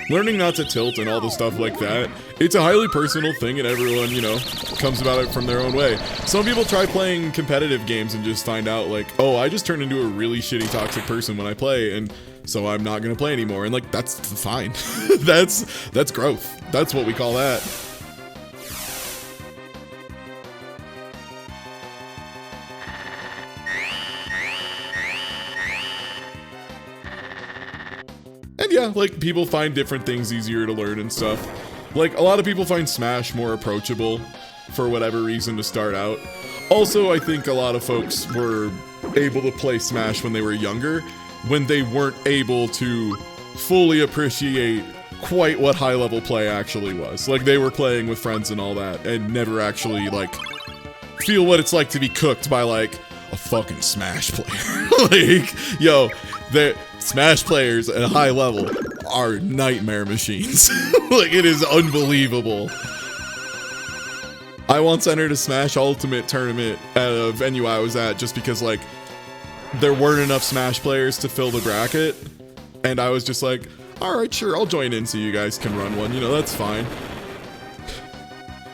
learning not to tilt and all the stuff like that. It's a highly personal thing, and everyone, you know, comes about it from their own way. Some people try playing competitive games and just find out, like, oh, I just turned into a really shitty toxic person when I play, and so I'm not gonna play anymore. And, like, that's fine. That's growth. That's what we call that. And yeah, like, people find different things easier to learn and stuff. Like, a lot of people find Smash more approachable for whatever reason to start out. Also, I think a lot of folks were able to play Smash when they were younger, when they weren't able to fully appreciate quite what high-level play actually was. Like, they were playing with friends and all that, and never actually, like, feel what it's like to be cooked by, like, a fucking Smash player. Like, yo, the Smash players at a high level are nightmare machines. Like, it is unbelievable. I once entered a Smash Ultimate tournament at a venue I was at just because, like, there weren't enough Smash players to fill the bracket, and I was just like, alright, sure, I'll join in so you guys can run one, you know, that's fine.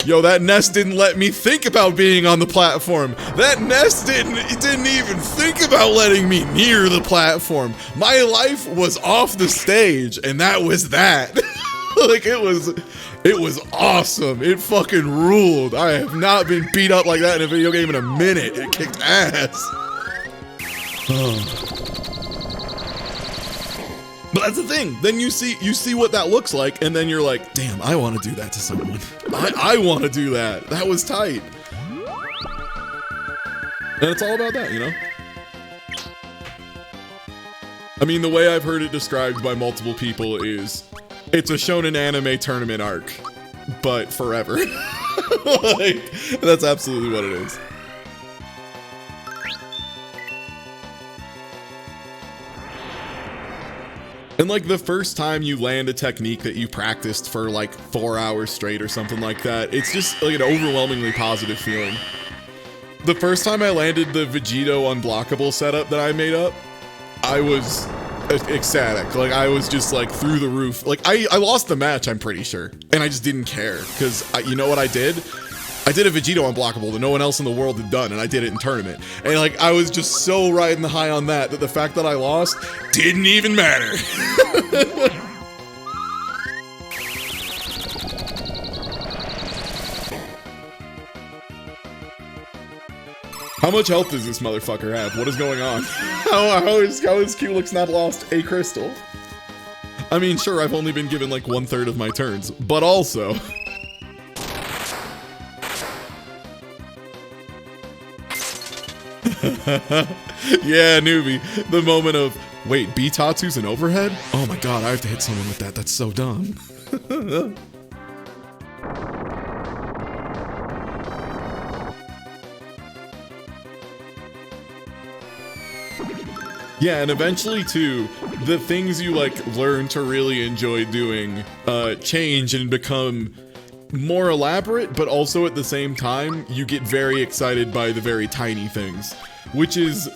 Yo, that nest didn't let me think about being on the platform. That nest didn't even think about letting me near the platform. My life was off the stage, and that was that. Like, it was awesome. It fucking ruled. I have not been beat up like that in a video game in a minute. It kicked ass. But that's the thing. Then you see what that looks like, and then you're like, damn, I want to do that to someone. I want to do that. That was tight. And it's all about that, you know? I mean, the way I've heard it described by multiple people is, it's a shonen anime tournament arc, but forever. Like, that's absolutely what it is. And like, the first time you land a technique that you practiced for like 4 hours straight or something like that, it's just like an overwhelmingly positive feeling. The first time I landed the Vegito unblockable setup that I made up, I was ecstatic. Like, I was just like through the roof. Like, I lost the match, I'm pretty sure, and I just didn't care, because you know what I did? I did a Vegito unblockable that no one else in the world had done, and I did it in tournament. And like, I was just so riding the high on that the fact that I lost didn't even matter. How much health does this motherfucker have? What is going on? How is Culex not lost a crystal? I mean, sure, I've only been given like 1/3 of my turns, but also... Yeah, newbie. The moment of, wait, Bitatsu's an overhead? Oh my god, I have to hit someone with that. That's so dumb. Yeah, and eventually too, the things you like learn to really enjoy doing change and become more elaborate, but also at the same time you get very excited by the very tiny things, which is,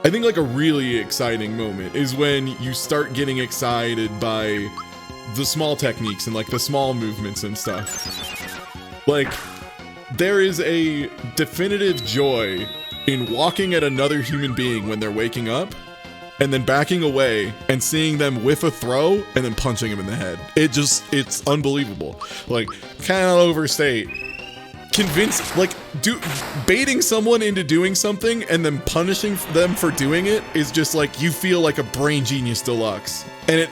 I think, like a really exciting moment is when you start getting excited by the small techniques and like the small movements and stuff. Like, there is a definitive joy in walking at another human being when they're waking up and then backing away and seeing them whiff a throw and then punching them in the head. It's unbelievable. Like, cannot overstate. Baiting someone into doing something and then punishing them for doing it is just like, you feel like a brain genius deluxe. And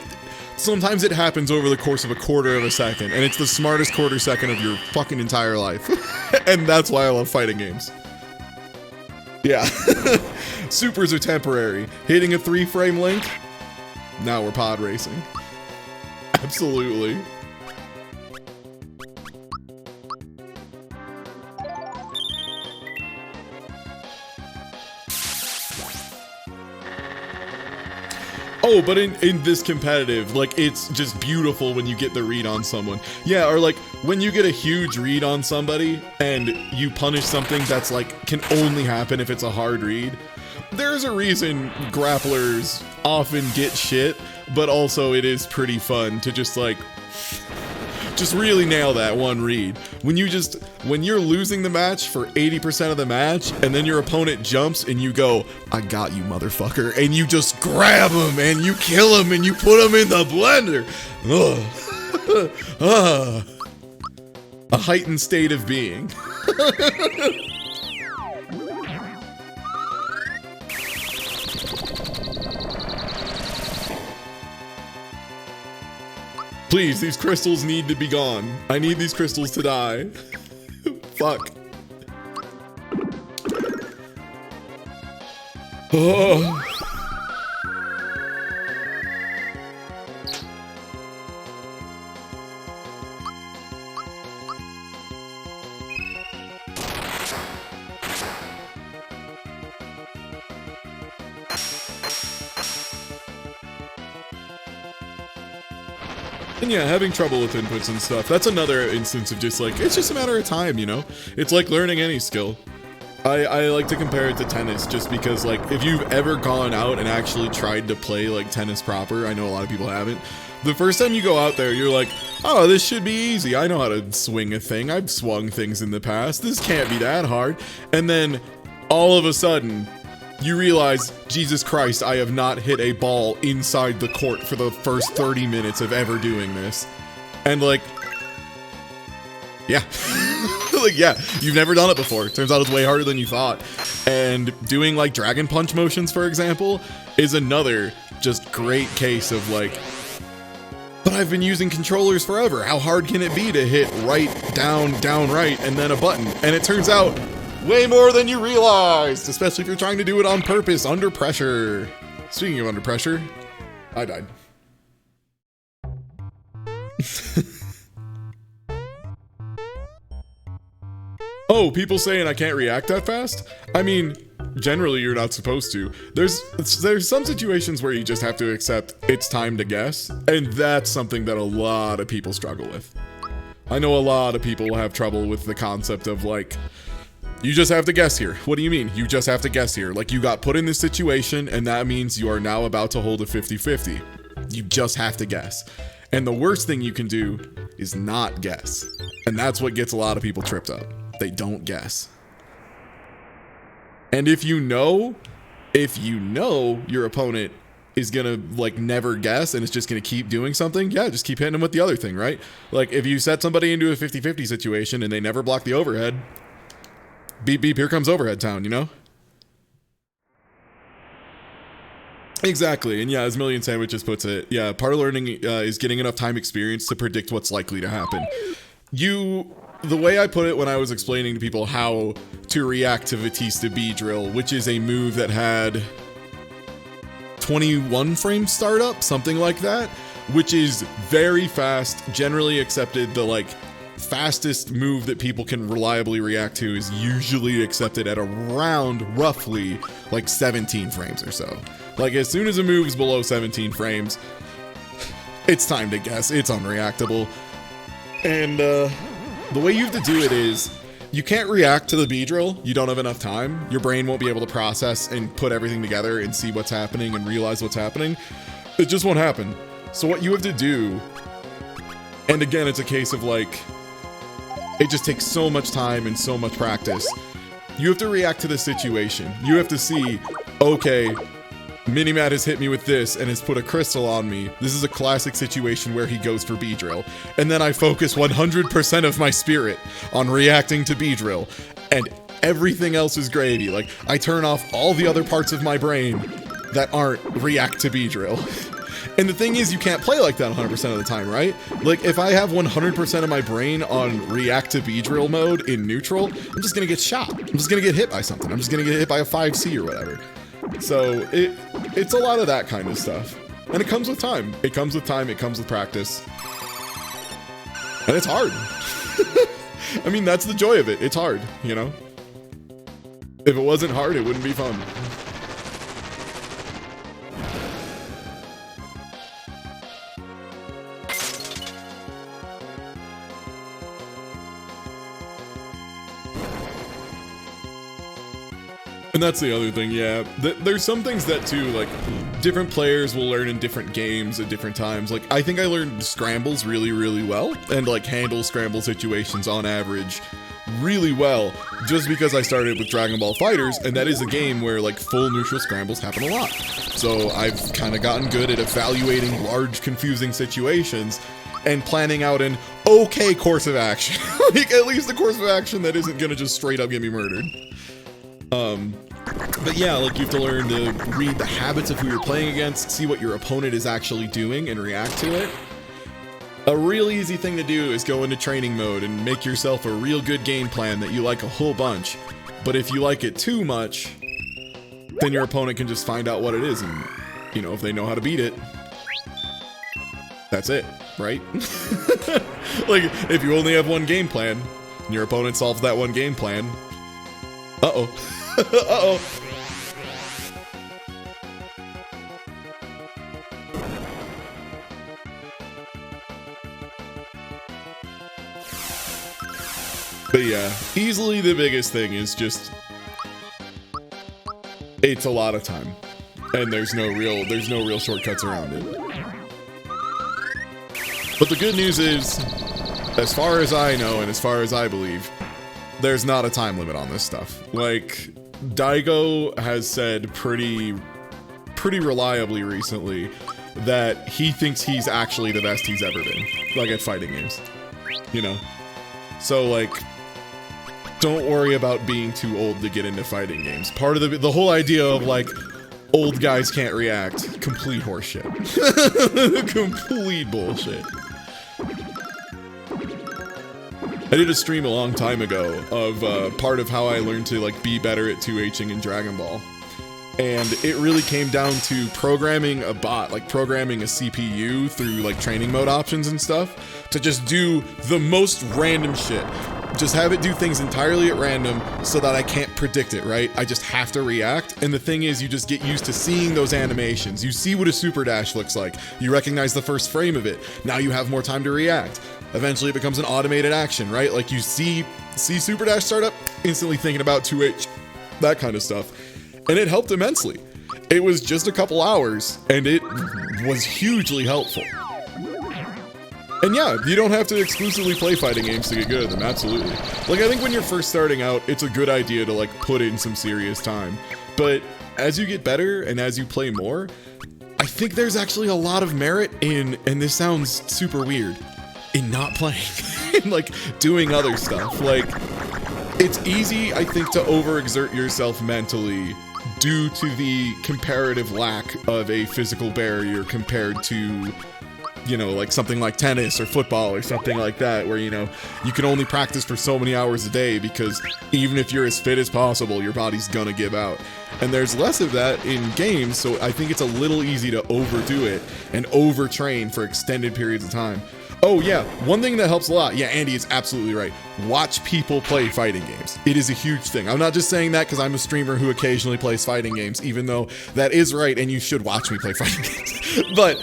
sometimes it happens over the course of a quarter of a second, and it's the smartest quarter second of your fucking entire life. And that's why I love fighting games. Yeah. Supers are temporary. Hitting a 3-frame link? Now we're pod racing. Absolutely. Oh, but in this competitive, like, it's just beautiful when you get the read on someone. Yeah, or like, when you get a huge read on somebody and you punish something that's like, can only happen if it's a hard read. There's a reason grapplers often get shit, but also it is pretty fun to just like, just really nail that one read. When you're losing the match for 80% of the match, and then your opponent jumps and you go, I got you, motherfucker, and you just grab him and you kill him and you put him in the blender. Ugh. A heightened state of being. Please, these crystals need to be gone. I need these crystals to die. Fuck. Oh. And yeah, having trouble with inputs and stuff, that's another instance of just like, it's just a matter of time, you know? It's like learning any skill. I like to compare it to tennis just because, like, if you've ever gone out and actually tried to play like tennis proper, I know a lot of people haven't, the first time you go out there, you're like, oh, this should be easy. I know how to swing a thing. I've swung things in the past. This can't be that hard. And then all of a sudden, you realize, Jesus Christ, I have not hit a ball inside the court for the first 30 minutes of ever doing this. And like, yeah. Like, yeah, you've never done it before. Turns out it's way harder than you thought. And doing like dragon punch motions, for example, is another just great case of like, but I've been using controllers forever. How hard can it be to hit right, down, right, and then a button? And it turns out, way more than you realized, especially if you're trying to do it on purpose, under pressure. Speaking of under pressure, I died. Oh, people saying I can't react that fast? I mean, generally you're not supposed to. There's some situations where you just have to accept it's time to guess, and that's something that a lot of people struggle with. I know a lot of people have trouble with the concept of like, you just have to guess here. What do you mean? You just have to guess here. Like, you got put in this situation, and that means you are now about to hold a 50-50. You just have to guess. And the worst thing you can do is not guess. And that's what gets a lot of people tripped up. They don't guess. And if you know your opponent is gonna like never guess and it's just gonna keep doing something, yeah, just keep hitting them with the other thing, right? Like, if you set somebody into a 50-50 situation and they never block the overhead, beep beep, here comes overhead town, you know? Exactly. And yeah, as Million Sandwiches puts it, yeah, part of learning is getting enough time experience to predict what's likely to happen. The way I put it when I was explaining to people how to react to Batista Beedrill, which is a move that had 21 frame startup, something like that, which is very fast, generally accepted. The like fastest move that people can reliably react to is usually accepted at around roughly like 17 frames or so. Like, as soon as it moves below 17 frames, it's time to guess. It's unreactable. And the way you have to do it is, you can't react to the Beedrill. You don't have enough time. Your brain won't be able to process and put everything together and see what's happening and realize what's happening. It just won't happen. So what you have to do, and again, it's a case of like, it just takes so much time and so much practice. You have to react to the situation. You have to see, okay, Minimat has hit me with this and has put a crystal on me. This is a classic situation where he goes for Beedrill. And then I focus 100% of my spirit on reacting to Beedrill. And everything else is gravy. Like, I turn off all the other parts of my brain that aren't react to Beedrill. And the thing is, you can't play like that 100% of the time, right? Like, if I have 100% of my brain on react to Beedrill mode in neutral, I'm just gonna get shot. I'm just gonna get hit by something. I'm just gonna get hit by a 5C or whatever. So it's a lot of that kind of stuff. And it comes with time. It comes with time, it comes with practice. And it's hard. I mean, that's the joy of it. It's hard, you know? If it wasn't hard, it wouldn't be fun. And that's the other thing, yeah. There's some things that too, like, different players will learn in different games at different times. Like, I think I learned scrambles really, really well, and like handle scramble situations on average really well, just because I started with Dragon Ball FighterZ, and that is a game where like full neutral scrambles happen a lot. So I've kind of gotten good at evaluating large, confusing situations and planning out an okay course of action. Like, at least a course of action that isn't gonna just straight up get me murdered. But yeah, like, you have to learn to read the habits of who you're playing against, see what your opponent is actually doing, and react to it. A real easy thing to do is go into training mode and make yourself a real good game plan that you like a whole bunch. But if you like it too much, then your opponent can just find out what it is, and, you know, if they know how to beat it, that's it, right? Like, if you only have one game plan, and your opponent solves that one game plan, uh-oh. Uh-oh. But yeah, easily the biggest thing is just, it's a lot of time, and there's no real shortcuts around it. But the good news is, as far as I know and as far as I believe, there's not a time limit on this stuff. Like, Daigo has said pretty reliably recently that he thinks he's actually the best he's ever been, like, at fighting games, you know? So, like, don't worry about being too old to get into fighting games. Part of the whole idea of, like, old guys can't react, complete horseshit. Complete bullshit. I did a stream a long time ago of part of how I learned to, like, be better at 2Hing in Dragon Ball. And it really came down to programming a bot, like programming a CPU through, like, training mode options and stuff to just do the most random shit. Just have it do things entirely at random so that I can't predict it, right? I just have to react. And the thing is, you just get used to seeing those animations. You see what a super dash looks like. You recognize the first frame of it. Now you have more time to react. Eventually it becomes an automated action, right? Like, you see super dash start up, instantly thinking about 2H, that kind of stuff. And it helped immensely. It was just a couple hours, and it was hugely helpful. And yeah, you don't have to exclusively play fighting games to get good at them, absolutely. Like, I think when you're first starting out, it's a good idea to, like, put in some serious time. But as you get better and as you play more, I think there's actually a lot of merit in, and this sounds super weird, in not playing. In, like, doing other stuff. Like, it's easy, I think, to overexert yourself mentally due to the comparative lack of a physical barrier compared to, you know, like something like tennis or football or something like that, where, you know, you can only practice for so many hours a day because even if you're as fit as possible, your body's gonna give out. And there's less of that in games, so I think it's a little easy to overdo it and overtrain for extended periods of time. Oh yeah, one thing that helps a lot. Yeah, Andy is absolutely right. Watch people play fighting games. It is a huge thing. I'm not just saying that because I'm a streamer who occasionally plays fighting games, even though that is right and you should watch me play fighting games. But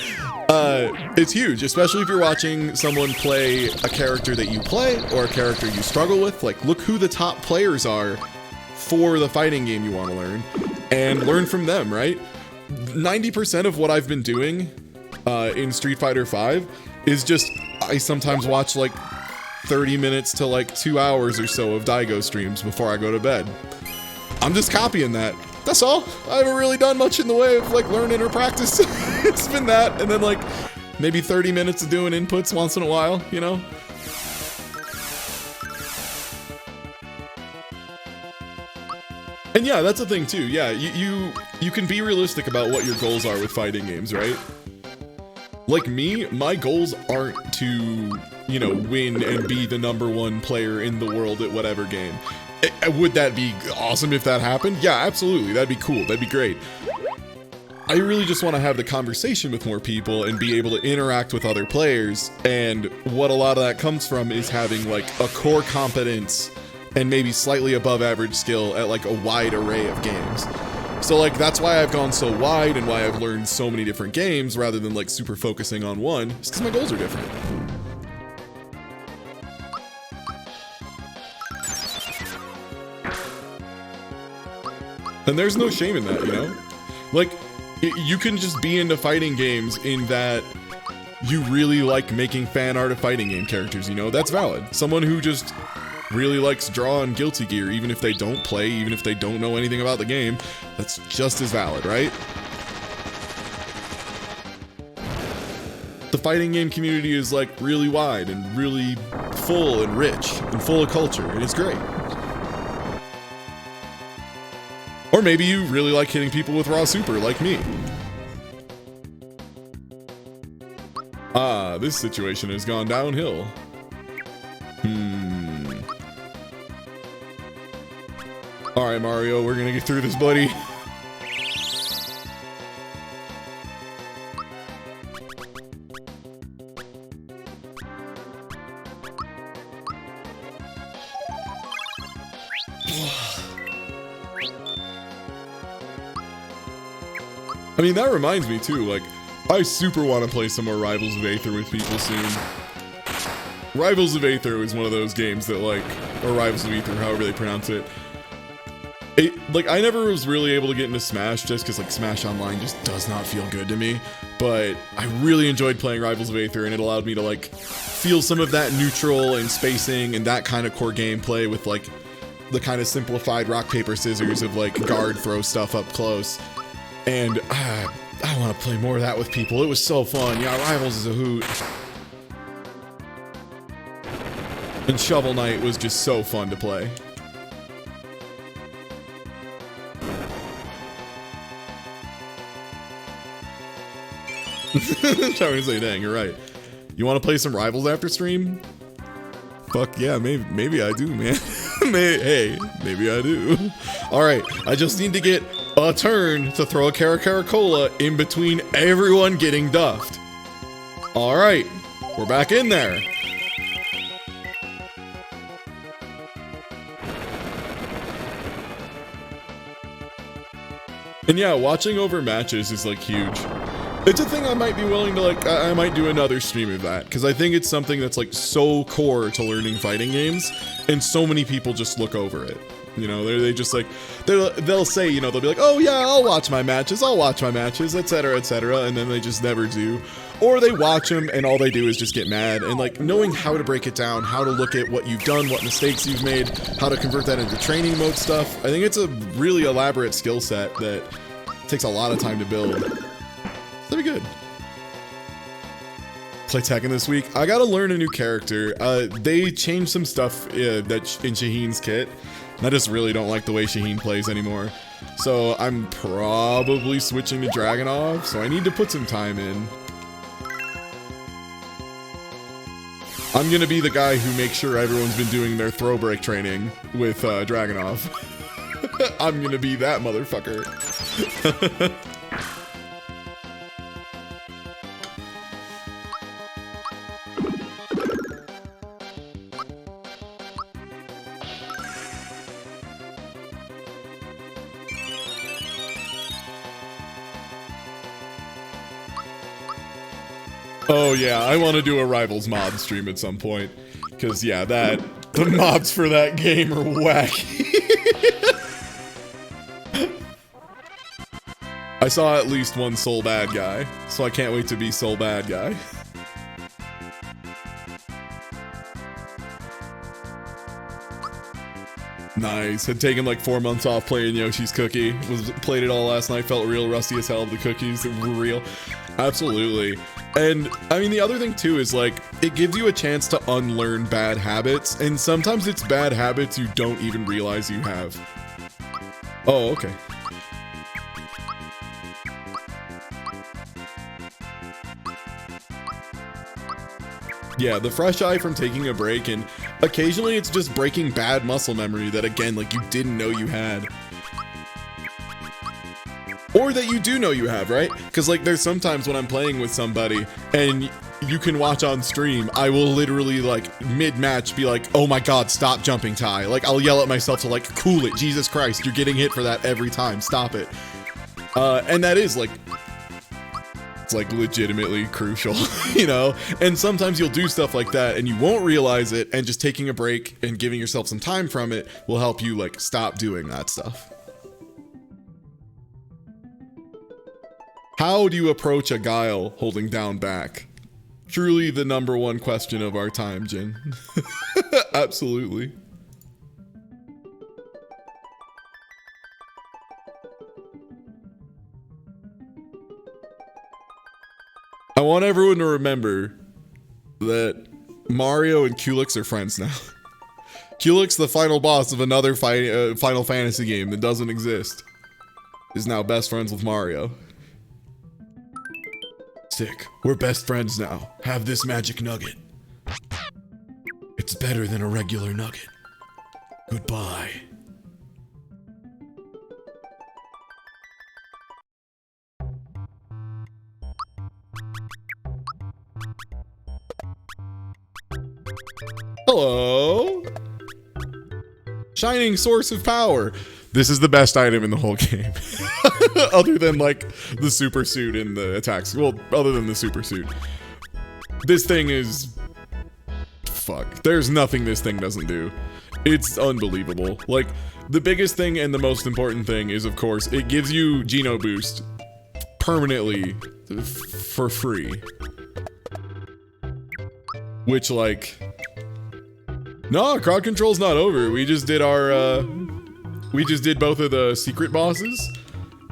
it's huge, especially if you're watching someone play a character that you play or a character you struggle with. Like, look who the top players are for the fighting game you want to learn and learn from them, right? 90% of what I've been doing in Street Fighter V is just, I sometimes watch like 30 minutes to like 2 hours or so of Daigo streams before I go to bed. I'm just copying that. That's all. I haven't really done much in the way of like learning or practice. It's been that, and then like maybe 30 minutes of doing inputs once in a while, you know? And yeah, that's the thing too. Yeah, you can be realistic about what your goals are with fighting games, right? Like me, my goals aren't to, you know, win and be the #1 player in the world at whatever game. Would that be awesome if that happened? Yeah, absolutely. That'd be cool. That'd be great. I really just want to have the conversation with more people and be able to interact with other players. And what a lot of that comes from is having like a core competence and maybe slightly above average skill at like a wide array of games. So like that's why I've gone so wide and why I've learned so many different games rather than like super focusing on one. It's because my goals are different. And there's no shame in that, you know? Like, you can just be into fighting games in that you really like making fan art of fighting game characters, you know? That's valid. Someone who just really likes drawing Guilty Gear, even if they don't play, even if they don't know anything about the game, that's just as valid, right? The fighting game community is like really wide and really full and rich and full of culture, and it's great. Or maybe you really like hitting people with raw super, like me. Ah, this situation has gone downhill. Alright, Mario, we're gonna get through this, buddy. I mean, that reminds me too, like, I super want to play some more Rivals of Aether with people soon. Rivals of Aether is one of those games that like, or Rivals of Aether, however they pronounce it. Like, I never was really able to get into Smash just because like Smash Online just does not feel good to me. But I really enjoyed playing Rivals of Aether, and it allowed me to like feel some of that neutral and spacing and that kind of core gameplay with like the kind of simplified rock, paper, scissors of like guard throw stuff up close. And I want to play more of that with people. It was so fun. Yeah, Rivals is a hoot. And Shovel Knight was just so fun to play. Trying to say, dang, you're right. You want to play some Rivals after stream? Fuck yeah, maybe I do, man. Hey, maybe I do. All right, I just need to get a turn to throw a Caracola in between everyone getting duffed. All right, we're back in there. And yeah, watching over matches is like huge. It's a thing I might be willing to like, I might do another stream of that, because I think it's something that's like so core to learning fighting games, and so many people just look over it. You know, they just like, they'll say, you know, they'll be like, oh yeah, I'll watch my matches, etc., and then they just never do. Or they watch them and all they do is just get mad. And like knowing how to break it down, how to look at what you've done, what mistakes you've made, how to convert that into training mode stuff, I think it's a really elaborate skill set that takes a lot of time to build. That'd be good. Play Tekken this week. I gotta learn a new character. They changed some stuff that in Shaheen's kit. And I just really don't like the way Shaheen plays anymore. So I'm probably switching to Dragunov, so I need to put some time in. I'm gonna be the guy who makes sure everyone's been doing their throw break training with Dragunov. I'm gonna be that motherfucker. Oh yeah, I want to do a Rivals mod stream at some point. Because yeah, the mods for that game are wacky. I saw at least one Soul Bad Guy, so I can't wait to be Soul Bad Guy. Nice. Had taken like 4 months off playing Yoshi's Cookie. Played it all last night. Felt real rusty as hell. The cookies were real. Absolutely. And I mean, the other thing too is like, it gives you a chance to unlearn bad habits. And sometimes it's bad habits you don't even realize you have. Oh, okay. Yeah, the fresh eye from taking a break, and occasionally it's just breaking bad muscle memory that, again, like you didn't know you had. Or that you do know you have, right? Because like there's sometimes when I'm playing with somebody and you can watch on stream, I will literally like mid-match be like, oh my god, stop jumping, Ty. Like I'll yell at myself to like, cool it, Jesus Christ, you're getting hit for that every time, stop it. And that is like, it's like legitimately crucial, you know? And sometimes you'll do stuff like that and you won't realize it, and just taking a break and giving yourself some time from it will help you like stop doing that stuff. How do you approach a Guile holding down back? Truly the #1 question of our time, Jin. Absolutely. I want everyone to remember that Mario and Culex are friends now. Culex, the final boss of another Final Fantasy game that doesn't exist, is now best friends with Mario. Sick. We're best friends now. Have this magic nugget. It's better than a regular nugget. Goodbye. Hello? Shining source of power. This is the best item in the whole game. Other than like the super suit and the attacks. Well, other than the super suit. This thing is... Fuck. There's nothing this thing doesn't do. It's unbelievable. Like, the biggest thing and the most important thing is, of course, it gives you Geno Boost permanently for free. Which, like... No, crowd control's not over. We just did our, we just did both of the secret bosses.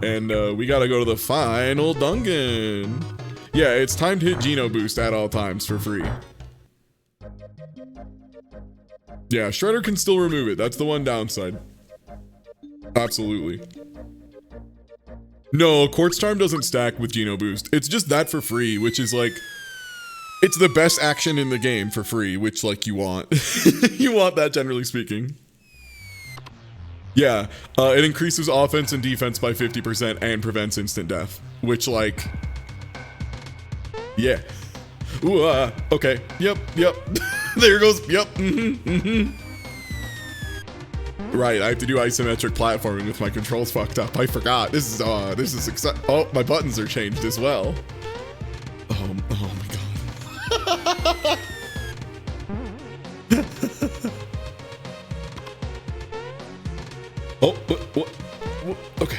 And, we gotta go to the final dungeon. Yeah, it's time to hit Geno Boost at all times for free. Yeah, Shredder can still remove it. That's the one downside. Absolutely. No, Quartz Charm doesn't stack with Geno Boost. It's just that for free, which is like... It's the best action in the game for free, which, like, you want. You want that, generally speaking. Yeah, it increases offense and defense by 50% and prevents instant death. Which, like... Yeah. Ooh, okay. Yep. There goes. Yep. Right, I have to do isometric platforming with my controls fucked up. I forgot. This is exciting. Oh, my buttons are changed as well. Oh my god. Oh, what? Okay.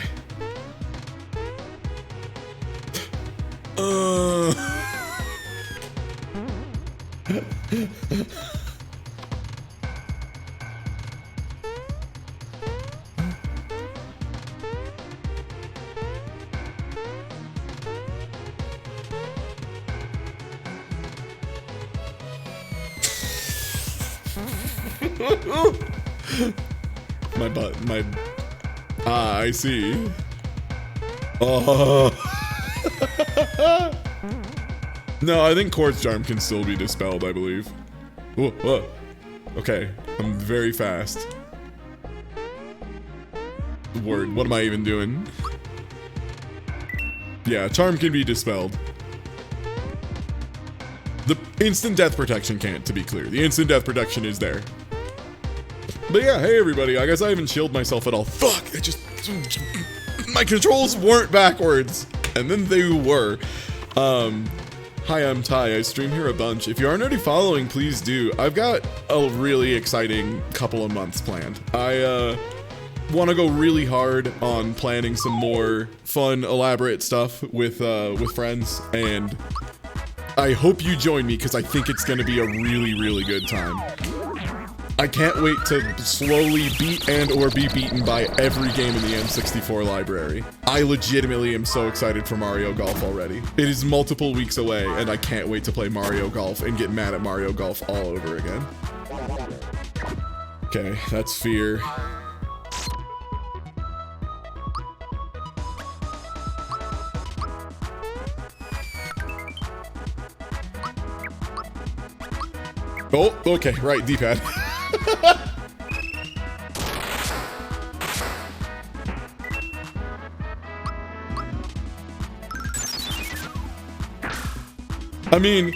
I see. Oh. No, I think Quartz Charm can still be dispelled, I believe. Whoa. Okay, I'm very fast. Word, what am I even doing? Yeah, Charm can be dispelled. The instant death protection can't, to be clear. The instant death protection is there. But yeah, hey everybody, I guess I haven't shielded myself at all. Fuck, my controls weren't backwards. And then they were. Hi, I'm Ty. I stream here a bunch. If you aren't already following, please do. I've got a really exciting couple of months planned. I want to go really hard on planning some more fun, elaborate stuff with friends, and I hope you join me because I think it's going to be a really, really good time. I can't wait to slowly beat and or be beaten by every game in the N64 library. I legitimately am so excited for Mario Golf already. It is multiple weeks away and I can't wait to play Mario Golf and get mad at Mario Golf all over again. Okay, that's fear. Oh, okay, right, D-pad. I mean,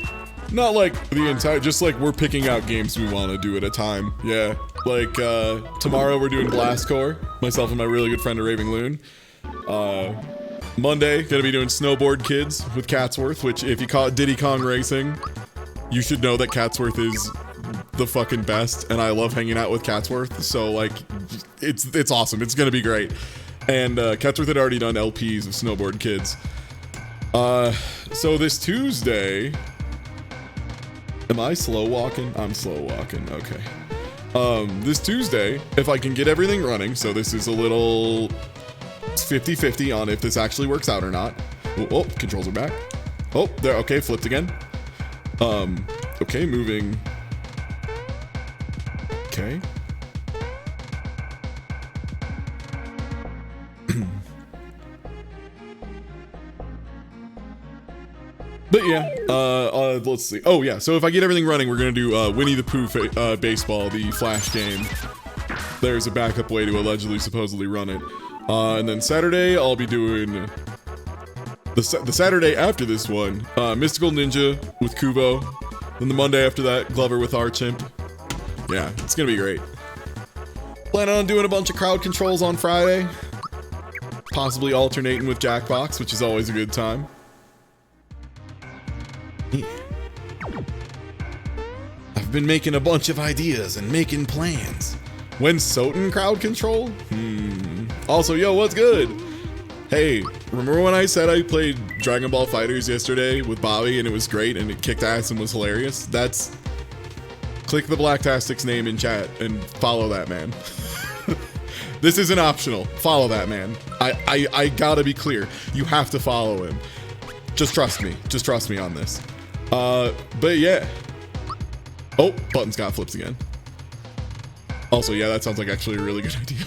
not like the entire, just like we're picking out games we want to do at a time. Yeah, like tomorrow we're doing Blast Corps, myself and my really good friend Raving Loon. Monday, gonna be doing Snowboard Kids with Catsworth, which if you call it Diddy Kong Racing, you should know that Catsworth is the fucking best, and I love hanging out with Catsworth, so like, it's awesome. It's gonna be great. And Catsworth had already done LPs of Snowboard Kids. So this Tuesday, am I slow walking? I'm slow walking, okay. This Tuesday, if I can get everything running, so this is a little 50-50 on if this actually works out or not. Oh, controls are back. Oh, there, okay, flipped again. Okay, moving. Okay. But yeah, let's see. Oh yeah, so if I get everything running, we're gonna do Winnie the Pooh baseball, the Flash game. There's a backup way to allegedly, supposedly run it. And then Saturday, I'll be doing the Saturday after this one, Mystical Ninja with Kubo. Then the Monday after that, Glover with Archimp. Yeah, it's gonna be great. Planning on doing a bunch of crowd controls on Friday. Possibly alternating with Jackbox, which is always a good time. I've been making a bunch of ideas and making plans. When's Soten crowd control? Also, yo, what's good? Hey, remember when I said I played Dragon Ball FighterZ yesterday with Bobby and it was great and it kicked ass and was hilarious? That's... Click the Blacktastic's name in chat and follow that man. This isn't optional. Follow that man. I gotta be clear. You have to follow him. Just trust me. Just trust me on this. But yeah. Oh, buttons got flipped again. Also, yeah, that sounds like actually a really good idea.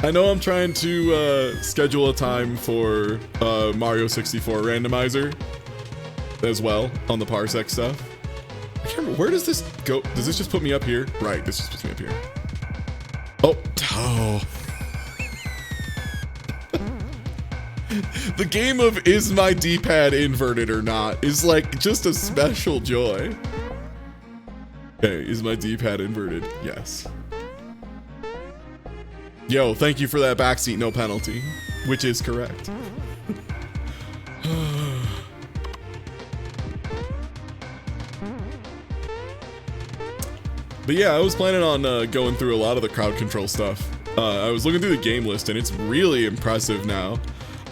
I know I'm trying to schedule a time for Mario 64 randomizer as well on the Parsec stuff. I can't remember, where does this go? Does this just put me up here? Right, this just puts me up here. Oh. The game of is my D-pad inverted or not is like just a special joy. Okay, is my D-pad inverted? Yes. Yo, thank you for that backseat, no penalty, which is correct. But yeah, I was planning on going through a lot of the crowd control stuff. I was looking through the game list and it's really impressive now.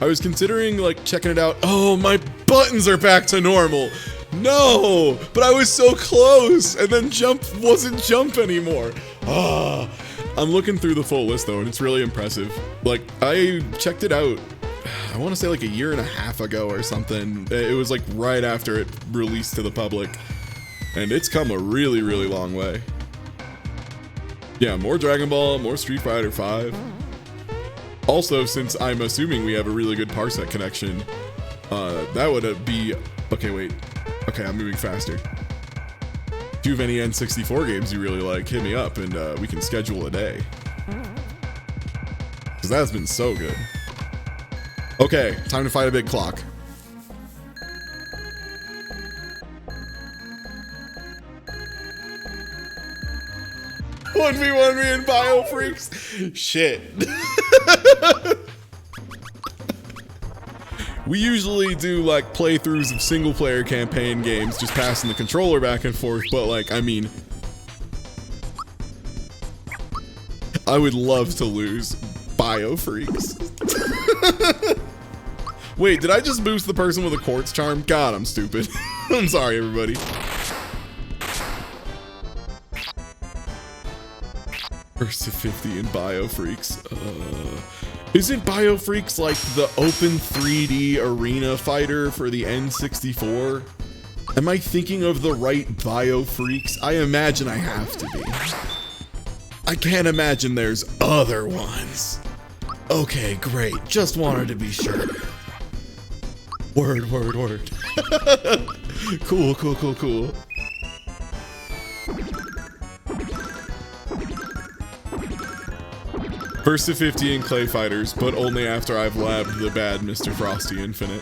I was considering like checking it out. Oh, my buttons are back to normal. No, but I was so close and then jump wasn't jump anymore. Ah, I'm looking through the full list though and it's really impressive. Like I checked it out, I want to say like a year and a half ago or something. It was like right after it released to the public and it's come a really, really long way. Yeah, more Dragon Ball, more Street Fighter V. Also, since I'm assuming we have a really good Parsec connection, that would be... Okay, wait. Okay, I'm moving faster. If you have any N64 games you really like, hit me up and we can schedule a day. Because that's been so good. Okay, time to fight a big clock. 1v1 me and Bio Freaks. Shit. We usually do like playthroughs of single player campaign games, just passing the controller back and forth, but like, I mean, I would love to lose Biofreaks. Wait, did I just boost the person with a quartz charm? God, I'm stupid. I'm sorry, everybody. First to 50 in Biofreaks. Isn't Biofreaks like the open 3D arena fighter for the N64? Am I thinking of the right Biofreaks? I imagine I have to be. I can't imagine there's other ones. Okay, great. Just wanted to be sure. Word, word, word. Cool, cool, cool, cool. First to 50 in Clay Fighters, but only after I've labbed the bad Mr. Frosty Infinite.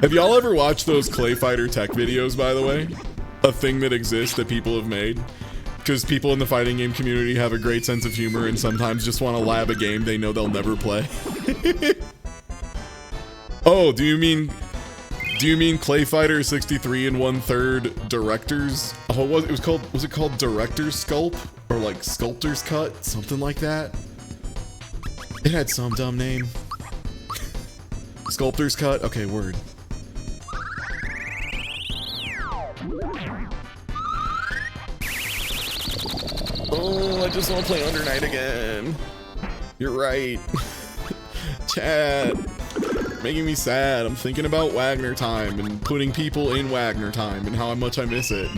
Have y'all ever watched those Clay Fighter tech videos, by the way? A thing that exists that people have made? Because people in the fighting game community have a great sense of humor and sometimes just want to lab a game they know they'll never play. Oh, do you mean Clay Fighter 63 and 1/3 Directors? Oh, was it called Director's Sculpt? Or like Sculptor's Cut? Something like that? It had some dumb name. Sculptor's Cut? Okay, word. Oh, I just want to play Under Night again. You're right. Chat. Making me sad. I'm thinking about Wagner time and putting people in Wagner time and how much I miss it.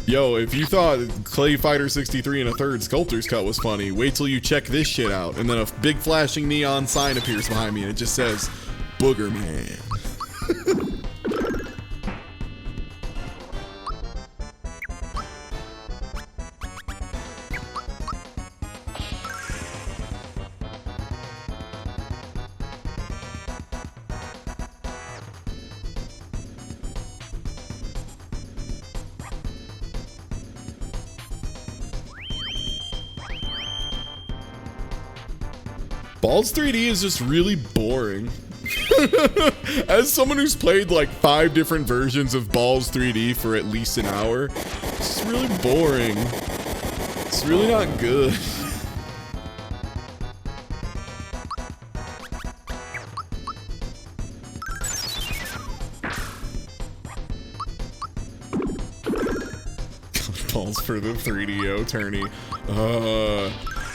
Yo, if you thought Clay Fighter 63 and 1/3 Sculptor's Cut was funny, wait till you check this shit out. And then a big flashing neon sign appears behind me and it just says, Booger Man. Balls 3D is just really boring. As someone who's played like 5 different versions of Balls 3D for at least an hour, it's just really boring. It's really not good. Balls for the 3DO tourney.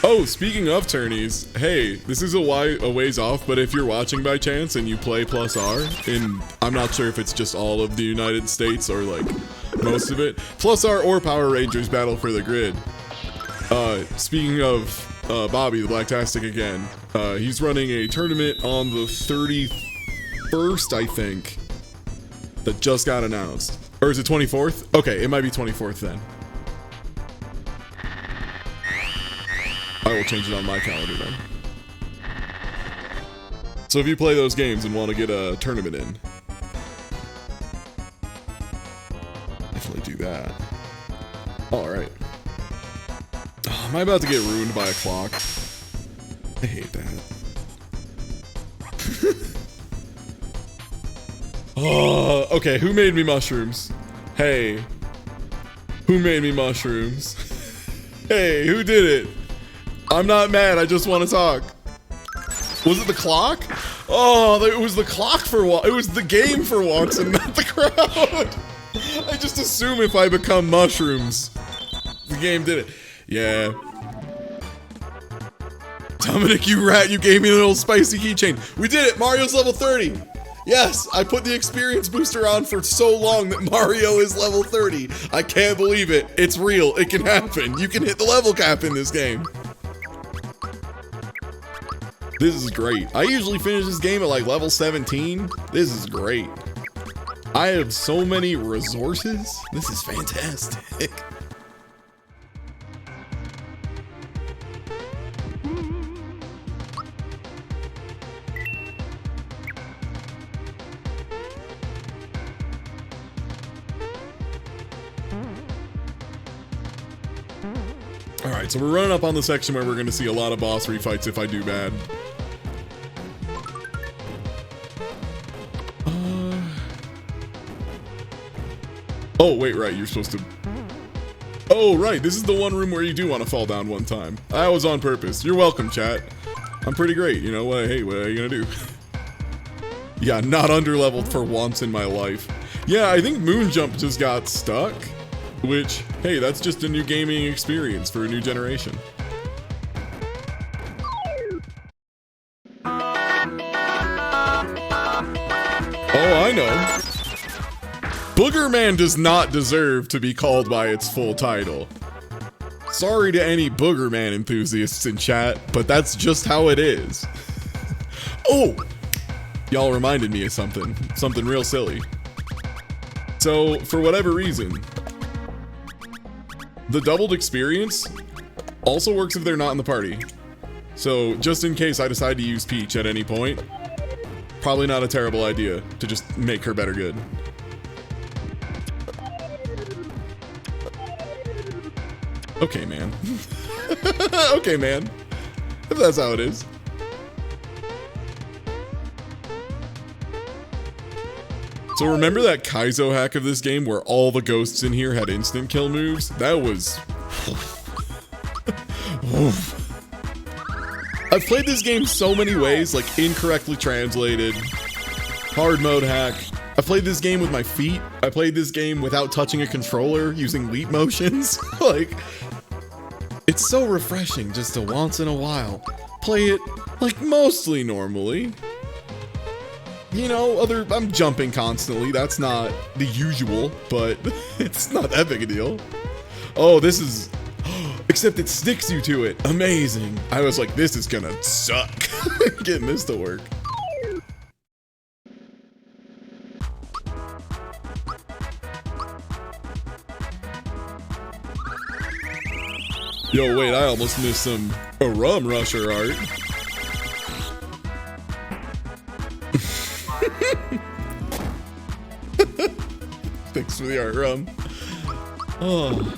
Oh, speaking of tourneys, hey, this is a ways off, but if you're watching by chance and you play Plus R, and I'm not sure if it's just all of the United States or like most of it, Plus R or Power Rangers Battle for the Grid. Speaking of Bobby the Blacktastic again, he's running a tournament on the 31st, I think, that just got announced. Or is it 24th? Okay, it might be 24th then. I will change it on my calendar then. So if you play those games and want to get a tournament in, definitely do that. Alright. Oh, am I about to get ruined by a clock? I hate that. Oh, okay, who made me mushrooms? Hey. Who made me mushrooms? Hey, who did it? I'm not mad, I just want to talk. Was it the clock? Oh, it was the clock for once. It was the game for once and not the crowd. I just assume if I become mushrooms, the game did it. Yeah. Dominic, you rat, you gave me a little spicy keychain. We did it, Mario's level 30. Yes, I put the experience booster on for so long that Mario is level 30. I can't believe it. It's real, it can happen. You can hit the level cap in this game. This is great. I usually finish this game at like level 17. This is great. I have so many resources. This is fantastic. All right, so we're running up on the section where we're going to see a lot of boss refights if I do bad. Oh, wait, right, you're supposed to... Oh, right, this is the one room where you do want to fall down one time. That was on purpose. You're welcome, chat. I'm pretty great, you know what? Hey, what are you going to do? Yeah, not underleveled for once in my life. Yeah, I think Moonjump just got stuck, which, hey, that's just a new gaming experience for a new generation. Oh, I know. Boogerman does not deserve to be called by its full title. Sorry to any Boogerman enthusiasts in chat, but that's just how it is. Oh! Y'all reminded me of something real silly. So, for whatever reason, the doubled experience also works if they're not in the party. So, just in case I decide to use Peach at any point, probably not a terrible idea to just make her better good. Okay, man. Okay, man. If that's how it is. So remember that Kaizo hack of this game where all the ghosts in here had instant kill moves? That was... I've played this game so many ways, like incorrectly translated, hard mode hack. I played this game with my feet. I played this game without touching a controller, using leap motions. Like, it's so refreshing just to once in a while play it like mostly normally. You know, I'm jumping constantly. That's not the usual, but it's not that big a deal. Oh, this is, except it sticks you to it. Amazing. I was like, this is gonna suck getting this to work. Yo, wait, I almost missed a Rum Rusher art. Thanks for the art, Rum. Oh.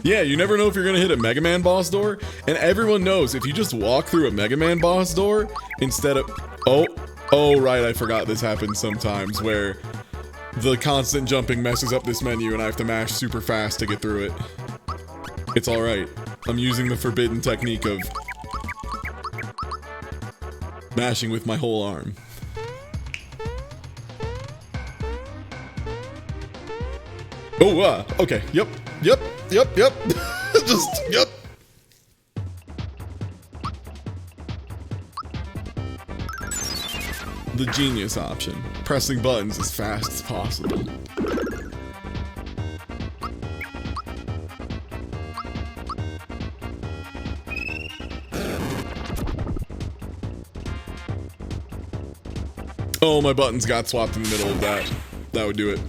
Yeah, you never know if you're gonna hit a Mega Man boss door, and everyone knows if you just walk through a Mega Man boss door instead of... Oh, right, I forgot this happens sometimes, where the constant jumping messes up this menu and I have to mash super fast to get through it. It's alright. I'm using the forbidden technique of mashing with my whole arm. Oh, okay, yep. Just, yep. The genius option. Pressing buttons as fast as possible. Oh, my buttons got swapped in the middle of that. That would do it.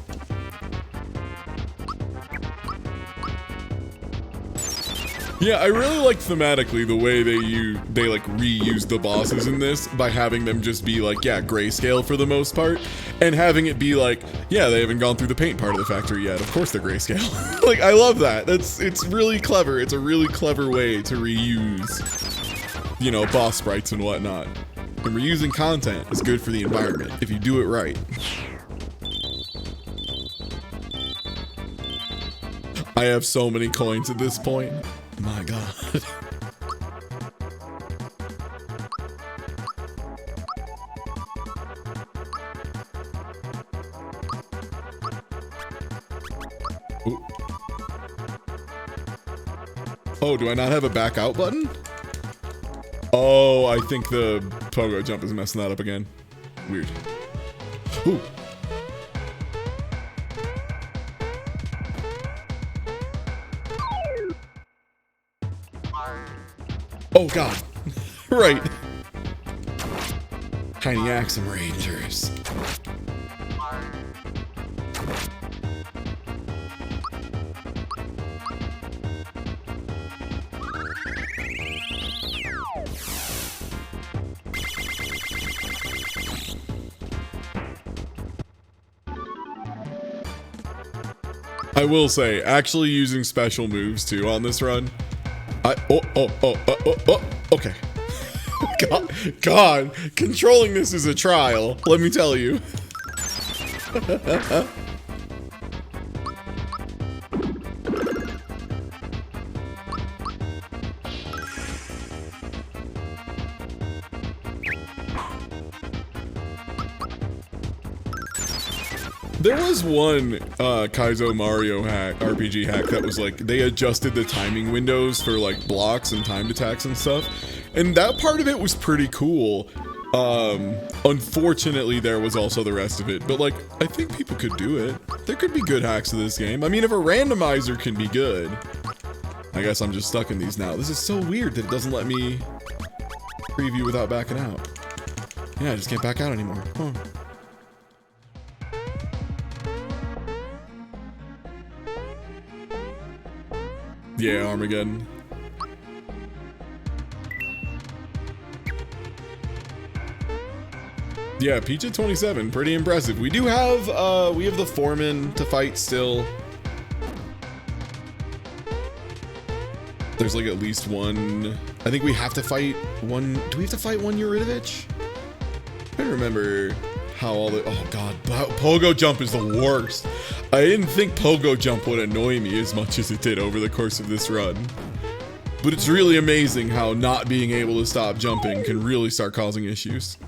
Yeah, I really like thematically the way they like reuse the bosses in this by having them just be like, yeah, grayscale for the most part, and having it be like, yeah, they haven't gone through the paint part of the factory yet. Of course they're grayscale. Like, I love that. It's really clever. It's a really clever way to reuse, you know, boss sprites and whatnot. And reusing content is good for the environment if you do it right. I have so many coins at this point. My God. Ooh. Oh, do I not have a back out button? Oh, I think the pogo jump is messing that up again. Weird. Ooh. Oh God, right. Tiny Axum Rangers. I will say, actually using special moves too on this run. Okay. God, controlling this is a trial, let me tell you. There was one Kaizo Mario hack, RPG hack that was like, they adjusted the timing windows for like blocks and timed attacks and stuff. And that part of it was pretty cool. Unfortunately, there was also the rest of it. But like, I think people could do it. There could be good hacks to this game. I mean, if a randomizer can be good. I guess I'm just stuck in these now. This is so weird that it doesn't let me preview without backing out. Yeah, I just can't back out anymore. Huh. Yeah, Armageddon. Yeah, Peach at 27, pretty impressive. We do have, the foreman to fight still. There's like at least one, I think we have to fight one, do we have to fight one Yuridovich? I don't remember how all the, oh God, Pogo Jump is the worst. I didn't think Pogo Jump would annoy me as much as it did over the course of this run. But it's really amazing how not being able to stop jumping can really start causing issues.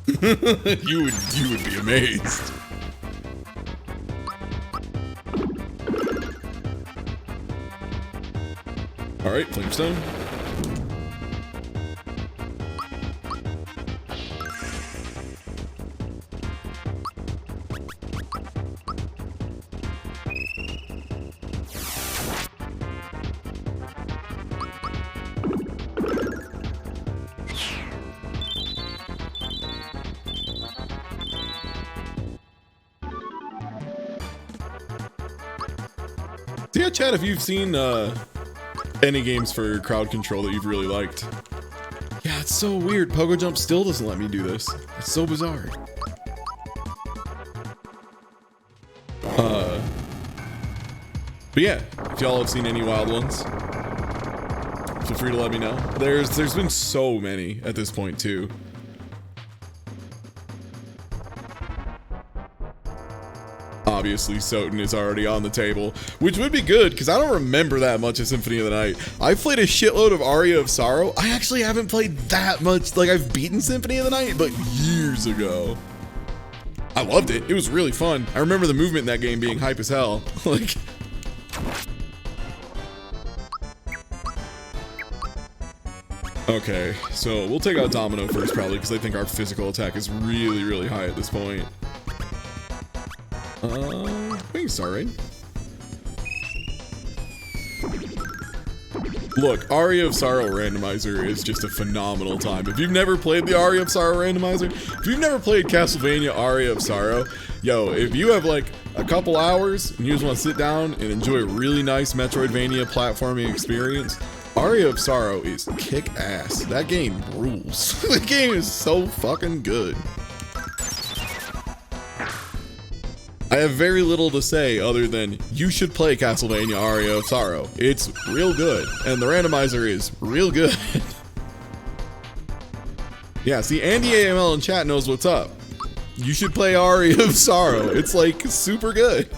you would be amazed. All right, Flamestone. So yeah, chat, if you've seen any games for crowd control that you've really liked. Yeah, it's so weird. Pogo Jump still doesn't let me do this. It's so bizarre. But yeah, if y'all have seen any wild ones, feel free to let me know. There's been so many at this point too. Obviously, Soten is already on the table, which would be good because I don't remember that much of Symphony of the Night. I've played a shitload of Aria of Sorrow. I actually haven't played that much. Like, I've beaten Symphony of the Night, but years ago. I loved it. It was really fun. I remember the movement in that game being hype as hell. Like, okay, so we'll take out Domino first probably because I think our physical attack is really, really high at this point. We can start, right? Look, Aria of Sorrow Randomizer is just a phenomenal time. If you've never played the Aria of Sorrow Randomizer, if you've never played Castlevania Aria of Sorrow, yo, if you have like a couple hours and you just want to sit down and enjoy a really nice Metroidvania platforming experience, Aria of Sorrow is kick-ass. That game rules. The game is so fucking good. I have very little to say other than you should play Castlevania Aria of Sorrow. It's real good, and the randomizer is real good. Yeah, see, Andy AML in chat knows what's up. You should play Aria of Sorrow. It's like super good.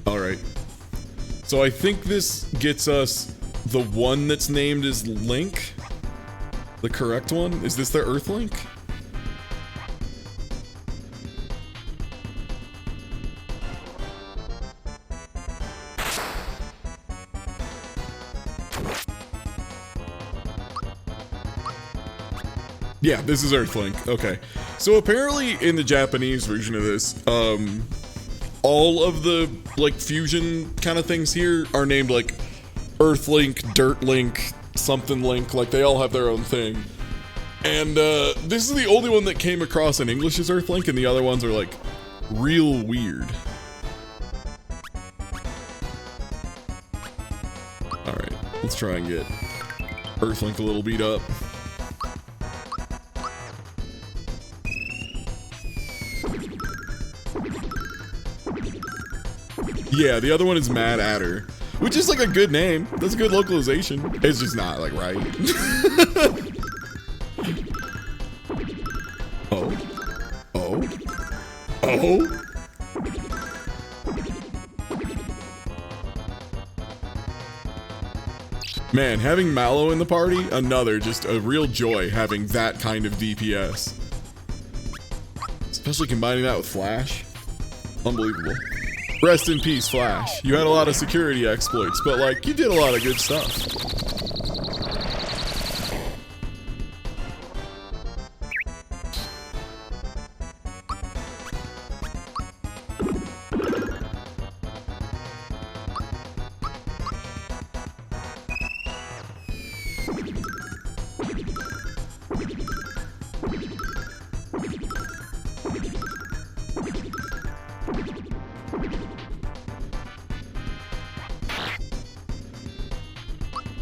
All right. So I think this gets us the one that's named as Link. The correct one? Is this the Earth Link? Yeah, this is Earthlink. Okay. So apparently in the Japanese version of this, all of the like fusion kind of things here are named like Earthlink, Dirt Link, something Link, like they all have their own thing. And this is the only one that came across in English as Earthlink, and the other ones are like real weird. Let's try and get Earthlink a little beat up. Yeah, the other one is Mad Adder, which is like a good name. That's a good localization. It's just not like right. Oh. Oh. Oh. Man, having Mallow in the party, another just a real joy having that kind of DPS. Especially combining that with Flash. Unbelievable. Rest in peace, Flash. You had a lot of security exploits, but like, you did a lot of good stuff.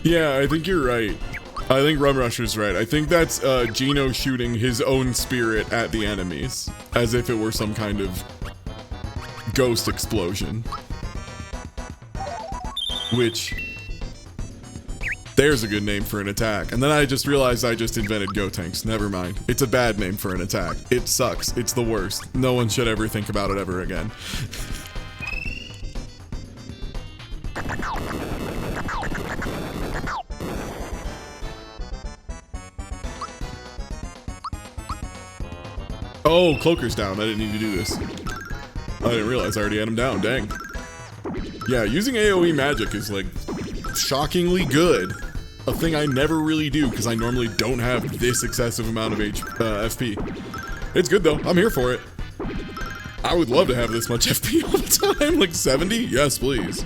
Yeah, I think you're right. I think Rum Rusher's right. I think that's Geno shooting his own spirit at the enemies, as if it were some kind of ghost explosion. Which, there's a good name for an attack. And then I just realized I just invented Gotenks. Never mind. It's a bad name for an attack. It sucks. It's the worst. No one should ever think about it ever again. Oh, Cloaker's down. I didn't need to do this. I didn't realize I already had him down. Dang. Yeah, using AoE magic is like shockingly good. A thing I never really do because I normally don't have this excessive amount of FP. It's good though. I'm here for it. I would love to have this much FP all the time. Like 70? Yes, please.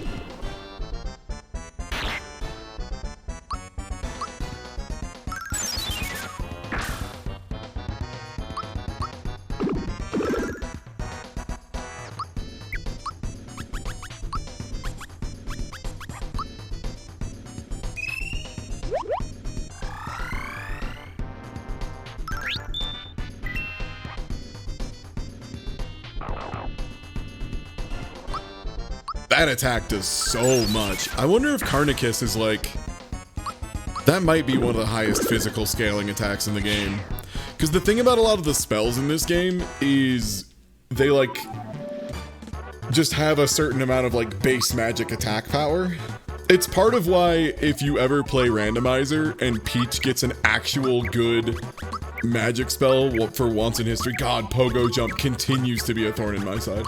That attack does so much. I wonder if Carnicus is like... That might be one of the highest physical scaling attacks in the game. Because the thing about a lot of the spells in this game is they like just have a certain amount of like base magic attack power. It's part of why if you ever play Randomizer and Peach gets an actual good magic spell for once in history, God, Pogo Jump continues to be a thorn in my side.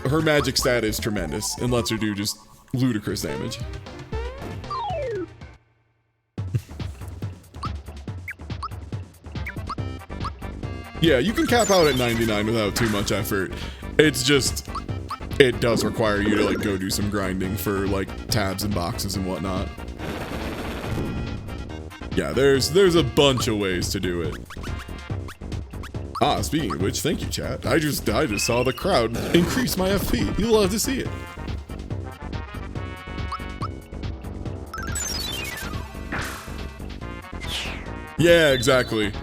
Her magic stat is tremendous and lets her do just ludicrous damage. Yeah, you can cap out at 99 without too much effort. It's just, it does require you to like go do some grinding for like tabs and boxes and whatnot. Yeah, there's a bunch of ways to do it. Ah, speaking of which, thank you, chat. I just saw the crowd increase my FP. You'll love to see it. Yeah, exactly.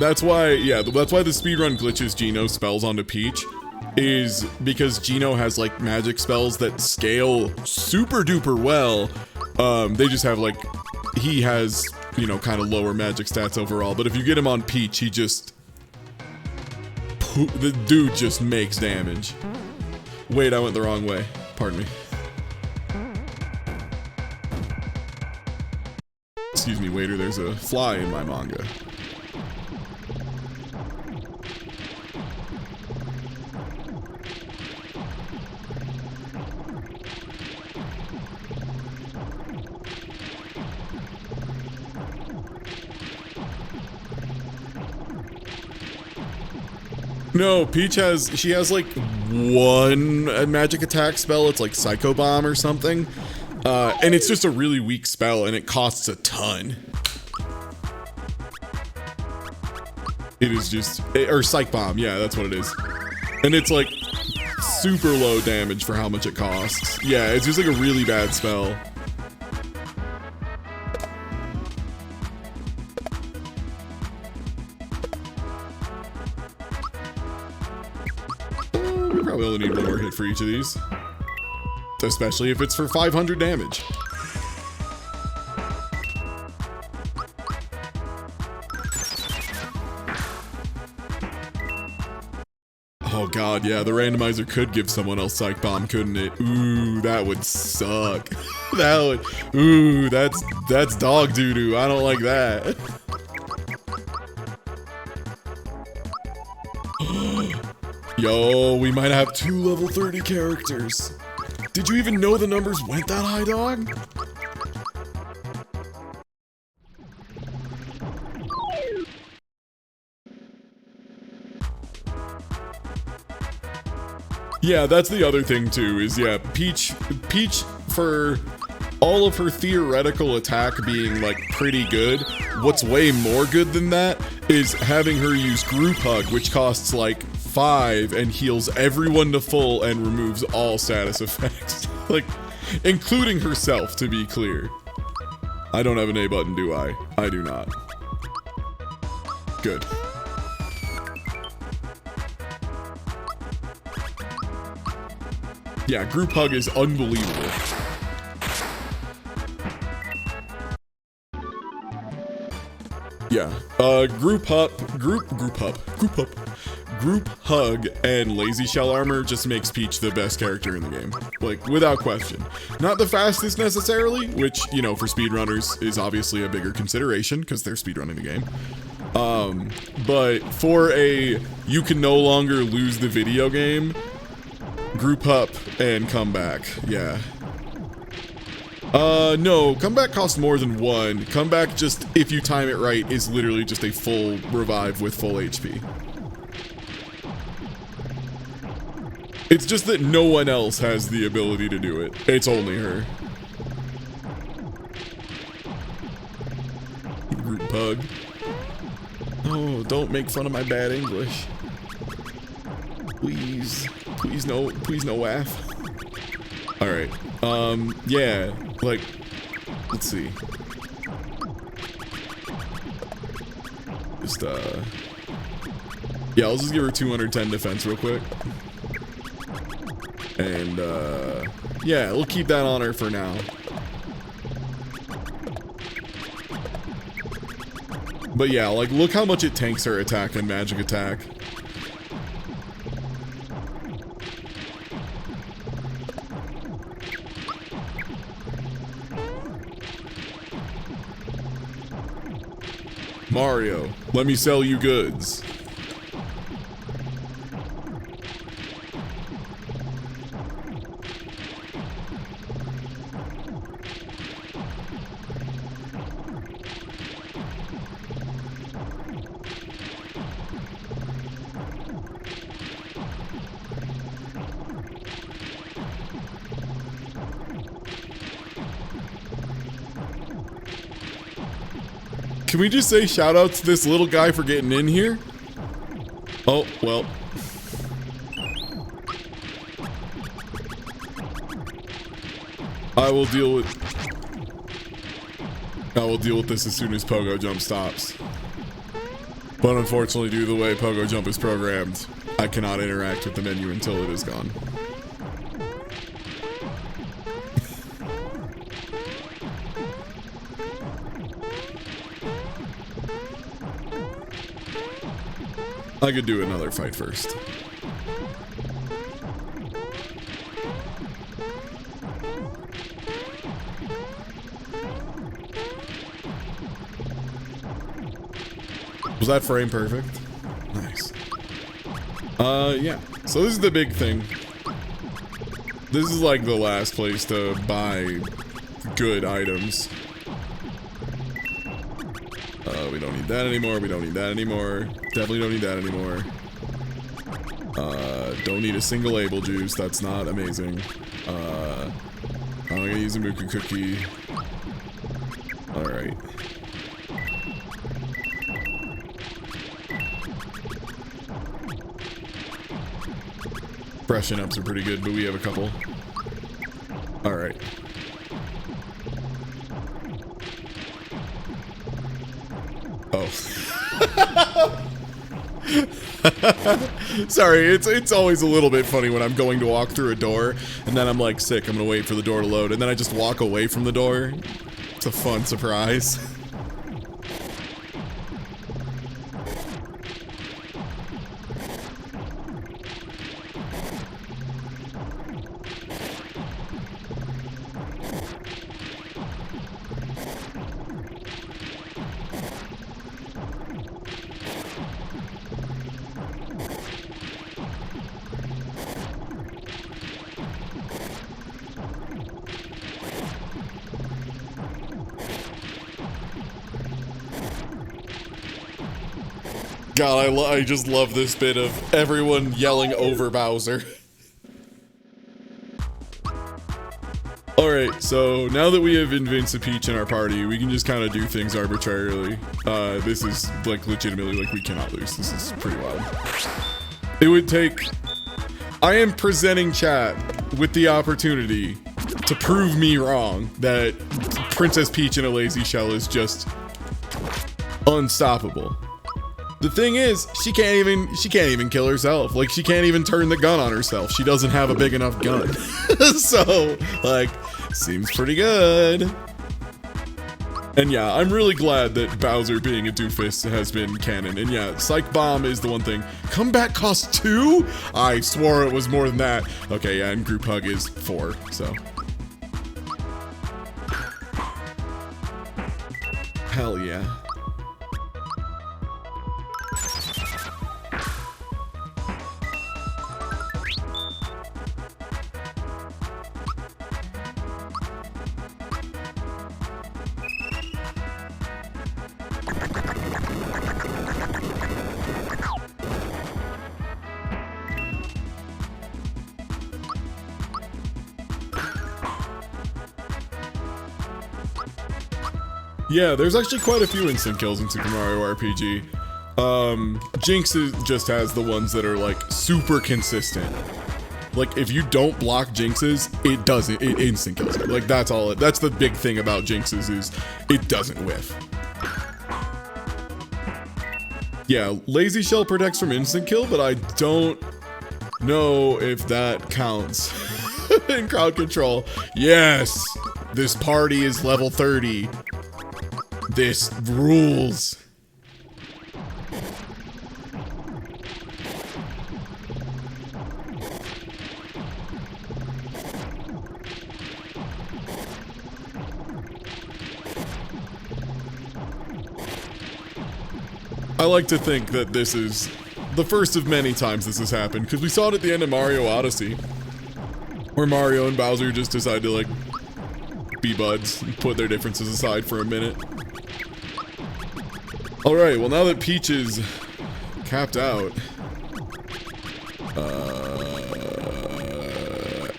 That's why, yeah, that's why the speedrun glitches Geno spells onto Peach, is because Geno has like magic spells that scale super duper well. They just have like, he has, you know, kind of lower magic stats overall, but if you get him on Peach, he just... The dude just makes damage. Wait, I went the wrong way. Pardon me. Excuse me, waiter, there's a fly in my manga. No, Peach she has like one magic attack spell. It's like Psycho Bomb or something. And it's just a really weak spell and it costs a ton. It is just, or Psych Bomb, yeah, that's what it is. And it's like super low damage for how much it costs. Yeah, it's just like a really bad spell. probably only need one more hit for each of these. Especially if it's for 500 damage. Oh god, yeah, the randomizer could give someone else Psych Bomb, couldn't it? Ooh, that would suck. Ooh, that's dog doo-doo. I don't like that. Yo, we might have 2 level 30 characters. Did you even know the numbers went that high, dog? Yeah, that's the other thing too, is yeah, Peach for all of her theoretical attack being like pretty good, what's way more good than that is having her use Group Hug, which costs like 5 and heals everyone to full and removes all status effects. Like, including herself, to be clear. I don't have an A button, do I? I do not. Good. Yeah, Group Hug is unbelievable. Yeah, Group Hug and Lazy Shell Armor just makes Peach the best character in the game. Like, without question. Not the fastest necessarily, which, you know, for speedrunners is obviously a bigger consideration because they're speedrunning the game. But for a you can no longer lose the video game, Group up and come back. Yeah. No, comeback costs more than 1. Comeback just, if you time it right, is literally just a full revive with full HP. It's just that no one else has the ability to do it. It's only her. Group hug. Oh, don't make fun of my bad English. Please. Please no WAF. Alright. Yeah. Like, let's see. Just, yeah, I'll just give her 210 defense real quick. And, yeah, we'll keep that on her for now. But yeah, like, look how much it tanks her attack and magic attack. Mario, let me sell you goods. Can we just say shout out to this little guy for getting in here? Oh, well. I will deal with this as soon as Pogo Jump stops. But unfortunately, due to the way Pogo Jump is programmed, I cannot interact with the menu until it is gone. I could do another fight first. Was that frame perfect? Nice. Yeah. So this is the big thing. This is like the last place to buy good items. We don't need that anymore. We don't need that anymore. Definitely don't need that anymore. Don't need a single Able Juice. That's not amazing. I'm gonna use a Mooka Cookie. Alright. Freshen ups are pretty good, but we have a couple. Alright. Oh. Sorry, it's always a little bit funny when I'm going to walk through a door and then I'm like sick, I'm gonna wait for the door to load, and then I just walk away from the door. It's a fun surprise. God, I just love this bit of everyone yelling over Bowser. Alright, so now that we have Invinci Peach in our party, we can just kind of do things arbitrarily. This is, like, legitimately, like, we cannot lose. This is pretty wild. It would take... I am presenting chat with the opportunity to prove me wrong that Princess Peach in a lazy shell is just unstoppable. The thing is, she can't even kill herself. Like, she can't even turn the gun on herself. She doesn't have a big enough gun. So, like, seems pretty good. And yeah, I'm really glad that Bowser being a doofus has been canon. And yeah, Psych Bomb is the one thing. Comeback cost 2? I swore it was more than that. Okay, yeah, and Group Hug is 4, so. Hell yeah. Yeah, there's actually quite a few instant kills in Super Mario RPG. Jinx just has the ones that are like super consistent. Like if you don't block Jinxes, it instant kills you. Like that's all. That's the big thing about Jinxes is it doesn't whiff. Yeah, Lazy Shell protects from instant kill, but I don't know if that counts in crowd control. Yes, this party is level 30. This rules. I like to think that this is the first of many times this has happened, because we saw it at the end of Mario Odyssey, where Mario and Bowser just decided to, like, be buds and put their differences aside for a minute. Alright, well now that Peach is capped out,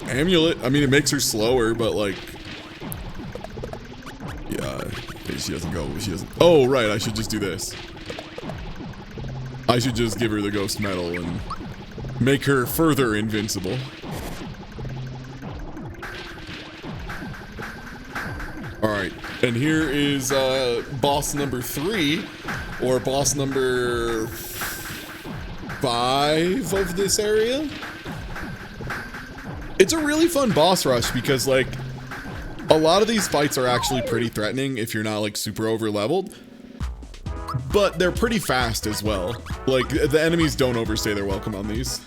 Amulet, I mean it makes her slower, but like, yeah, she doesn't, oh right, I should just do this. I should just give her the Ghost Medal and make her further invincible. Alright, and here is boss number 3, or boss number 5 of this area. It's a really fun boss rush because, like, a lot of these fights are actually pretty threatening if you're not, like, super over-leveled. But they're pretty fast as well. Like, the enemies don't overstay their welcome on these.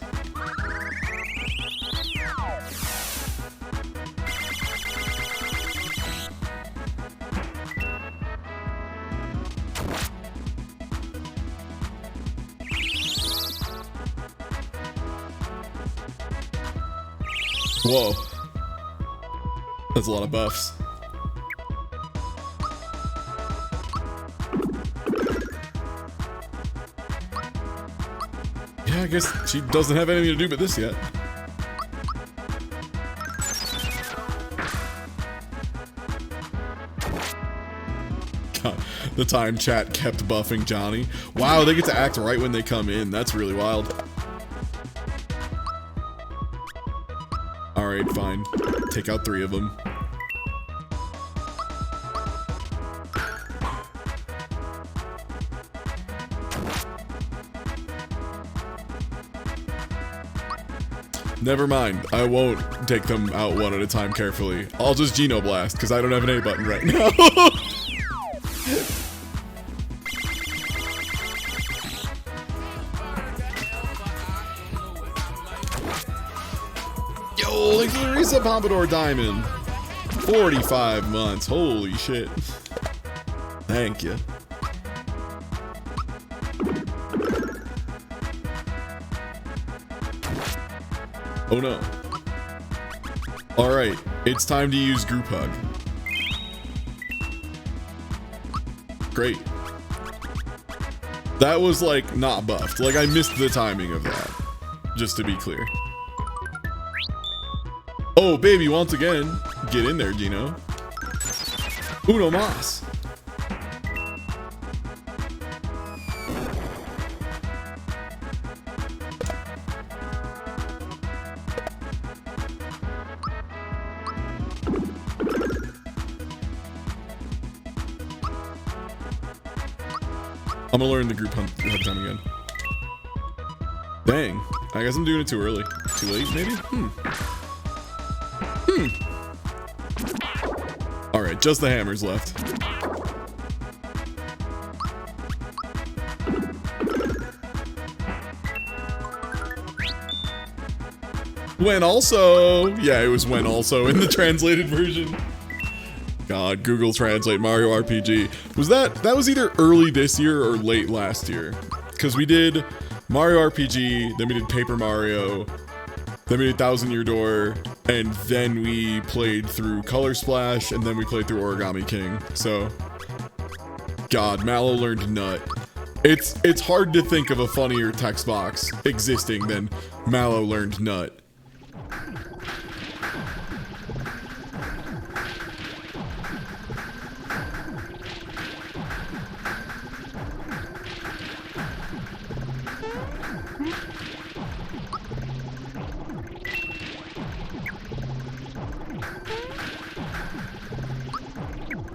Whoa. That's a lot of buffs. Yeah, I guess she doesn't have anything to do but this yet. God, the time chat kept buffing Johnny. Wow, they get to act right when they come in. That's really wild. Alright, fine. Take out 3 of them. Never mind. I won't take them out one at a time carefully. I'll just Geno Blast, because I don't have an A button right now. Yo, thanks for the reset, Pompadour Diamond. 45 months. Holy shit. Thank you. Oh no. Alright, it's time to use Group Hug. Great. That was like not buffed. Like I missed the timing of that. Just to be clear. Oh baby, once again. Get in there, Geno. Uno mas. I'm gonna learn the group hunt time again. Dang. I guess I'm doing it too early. Too late, maybe? Alright, just the hammers left. When also. Yeah, it was when also in the translated version. God, Google Translate Mario RPG. Was that was either early this year or late last year? Because we did Mario RPG, then we did Paper Mario, then we did Thousand Year Door, and then we played through Color Splash, and then we played through Origami King. So, God, Mallow learned Nut. It's hard to think of a funnier text box existing than Mallow learned Nut.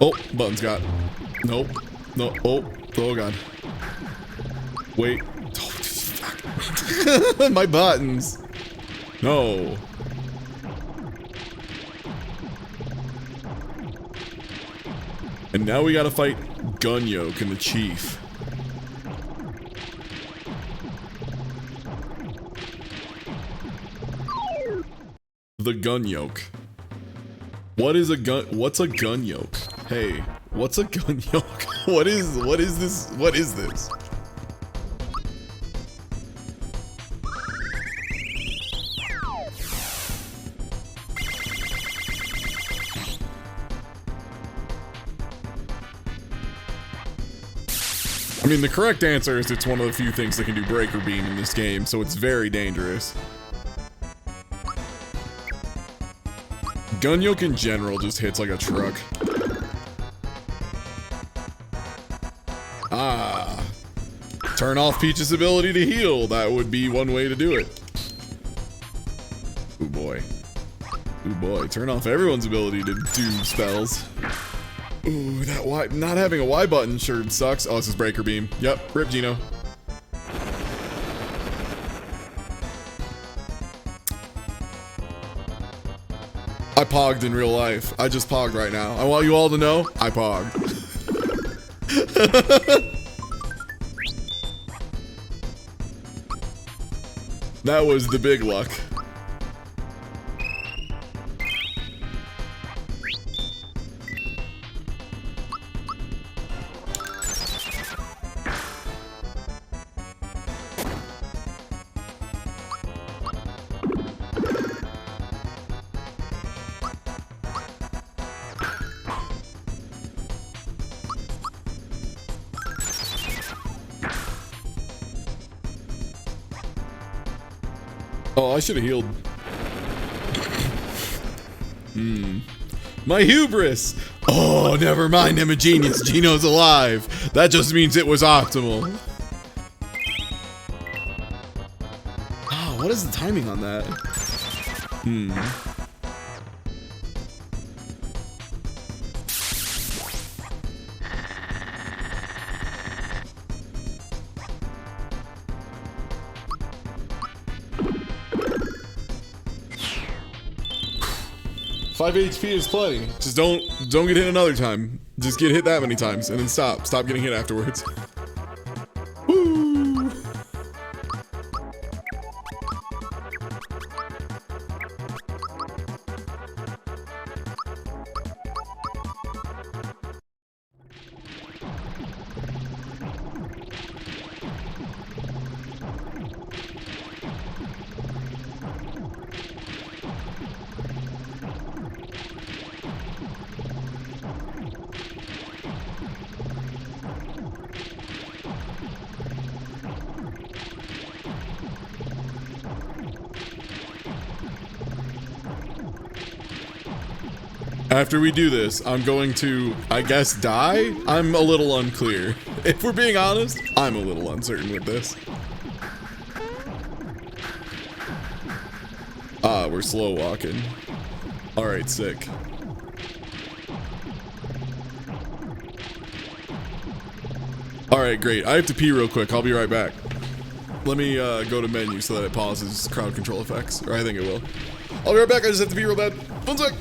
Oh, buttons got. Nope. No. Oh. Oh god. Wait. Oh, fuck. My buttons. No. And now we gotta fight Gunyoke and the Chief. The Gunyoke. What is a gun? What's a Gunyoke? Hey, what's a Gunyoke? What is this? What is this? I mean, the correct answer is it's one of the few things that can do Breaker Beam in this game, so it's very dangerous. Gunyoke in general just hits like a truck. Ah. Turn off Peach's ability to heal. That would be one way to do it. Ooh boy. Ooh boy. Turn off everyone's ability to do spells. Ooh, that Y. Not having a Y button sure sucks. Oh, this is Breaker Beam. Yep. Rip Geno. I pogged in real life. I just pogged right now. I want you all to know, I pogged. That was the big luck. Oh, I should have healed. My hubris! Oh, never mind, I'm a genius. Geno's alive. That just means it was optimal. Oh, what is the timing on that? 5 HP is plenty. Just don't get hit another time. Just get hit that many times and then stop. Stop getting hit afterwards. Woo! After we do this, I'm going to, I guess, die? I'm a little unclear. If we're being honest, I'm a little uncertain with this. Ah, we're slow walking. Alright, sick. Alright, great. I have to pee real quick. I'll be right back. Let me go to menu so that it pauses crowd control effects. Or I think it will. I'll be right back. I just have to pee real bad. 1 sec.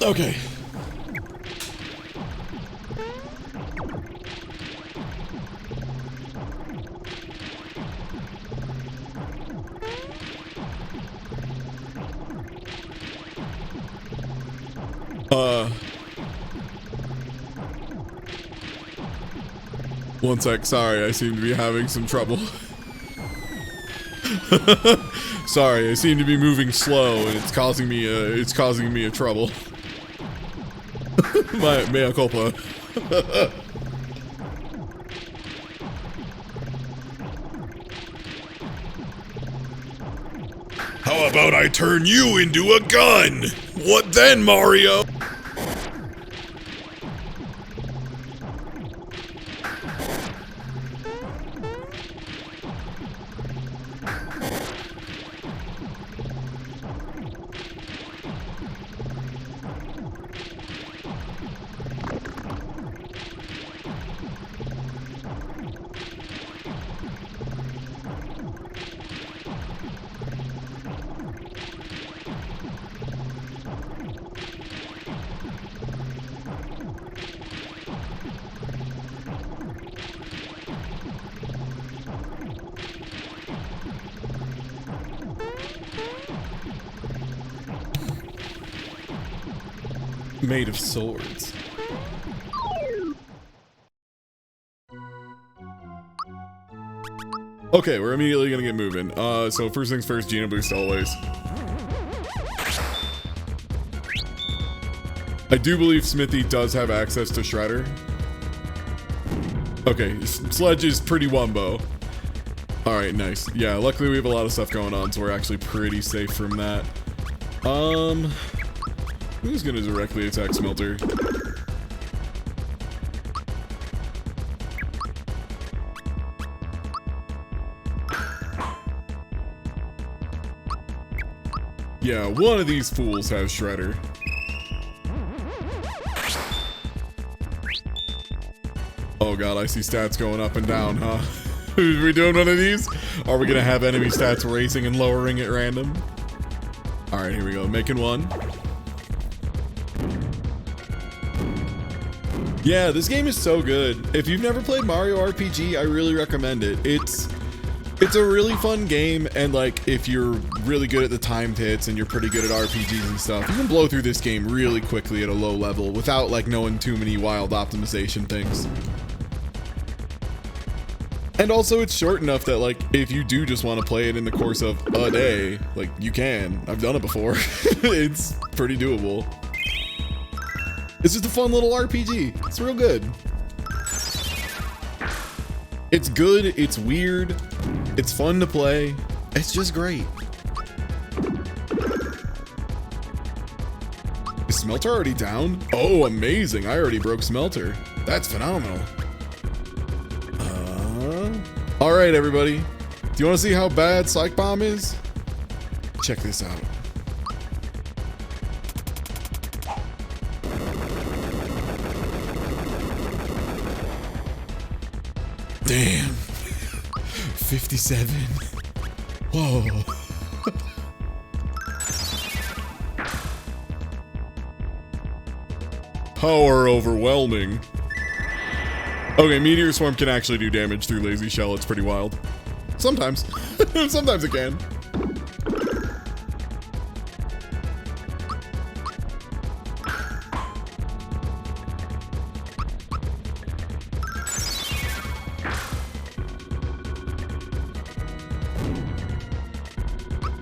Okay. One sec, sorry, I seem to be having some trouble. Sorry, I seem to be moving slow and it's causing me a trouble. My mea culpa. How about I turn you into a gun? What then, Mario? Made of swords. Okay, we're immediately gonna get moving. So first things first, Geno boost always. I do believe Smithy does have access to Shredder. Okay, Sledge is pretty wumbo. Alright, nice. Yeah, luckily we have a lot of stuff going on, so we're actually pretty safe from that. Who's gonna directly attack Smelter? Yeah, one of these fools has Shredder. Oh god, I see stats going up and down, huh? Are we doing one of these? Are we gonna have enemy stats raising and lowering at random? Alright, here we go. Making one. Yeah, this game is so good. If you've never played Mario RPG, I really recommend it. It's a really fun game, and like if you're really good at the timed hits and you're pretty good at RPGs and stuff, you can blow through this game really quickly at a low level without like knowing too many wild optimization things. And also it's short enough that like if you do just want to play it in the course of a day, like you can. I've done it before. It's pretty doable. It's just a fun little RPG. It's real good. It's good, it's weird, it's fun to play. It's just great. Is Smelter already down? Oh, amazing. I already broke Smelter. That's phenomenal. All right, everybody. Do you want to see how bad Psych Bomb is? Check this out. Damn. 57. Whoa. Power overwhelming. Okay, Meteor Swarm can actually do damage through Lazy Shell. It's pretty wild. Sometimes. Sometimes it can.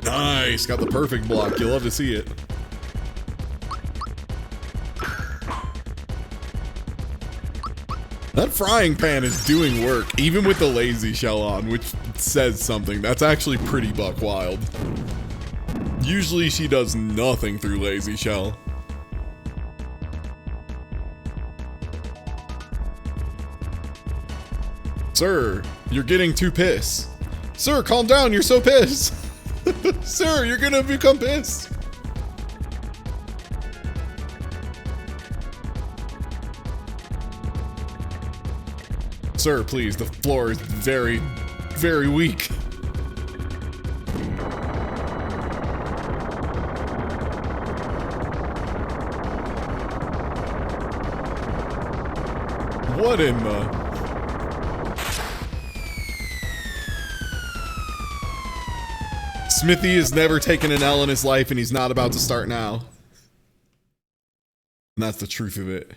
Nice. Got the perfect block. You'll love to see it. That frying pan is doing work, even with the Lazy Shell on, which says something. That's actually pretty buck wild. Usually she does nothing through Lazy Shell. Sir, you're getting too pissed. Sir, calm down, you're so pissed. Sir, you're gonna become pissed. Sir, please, the floor is very, very weak. What in the... Smithy has never taken an L in his life, and he's not about to start now. And that's the truth of it.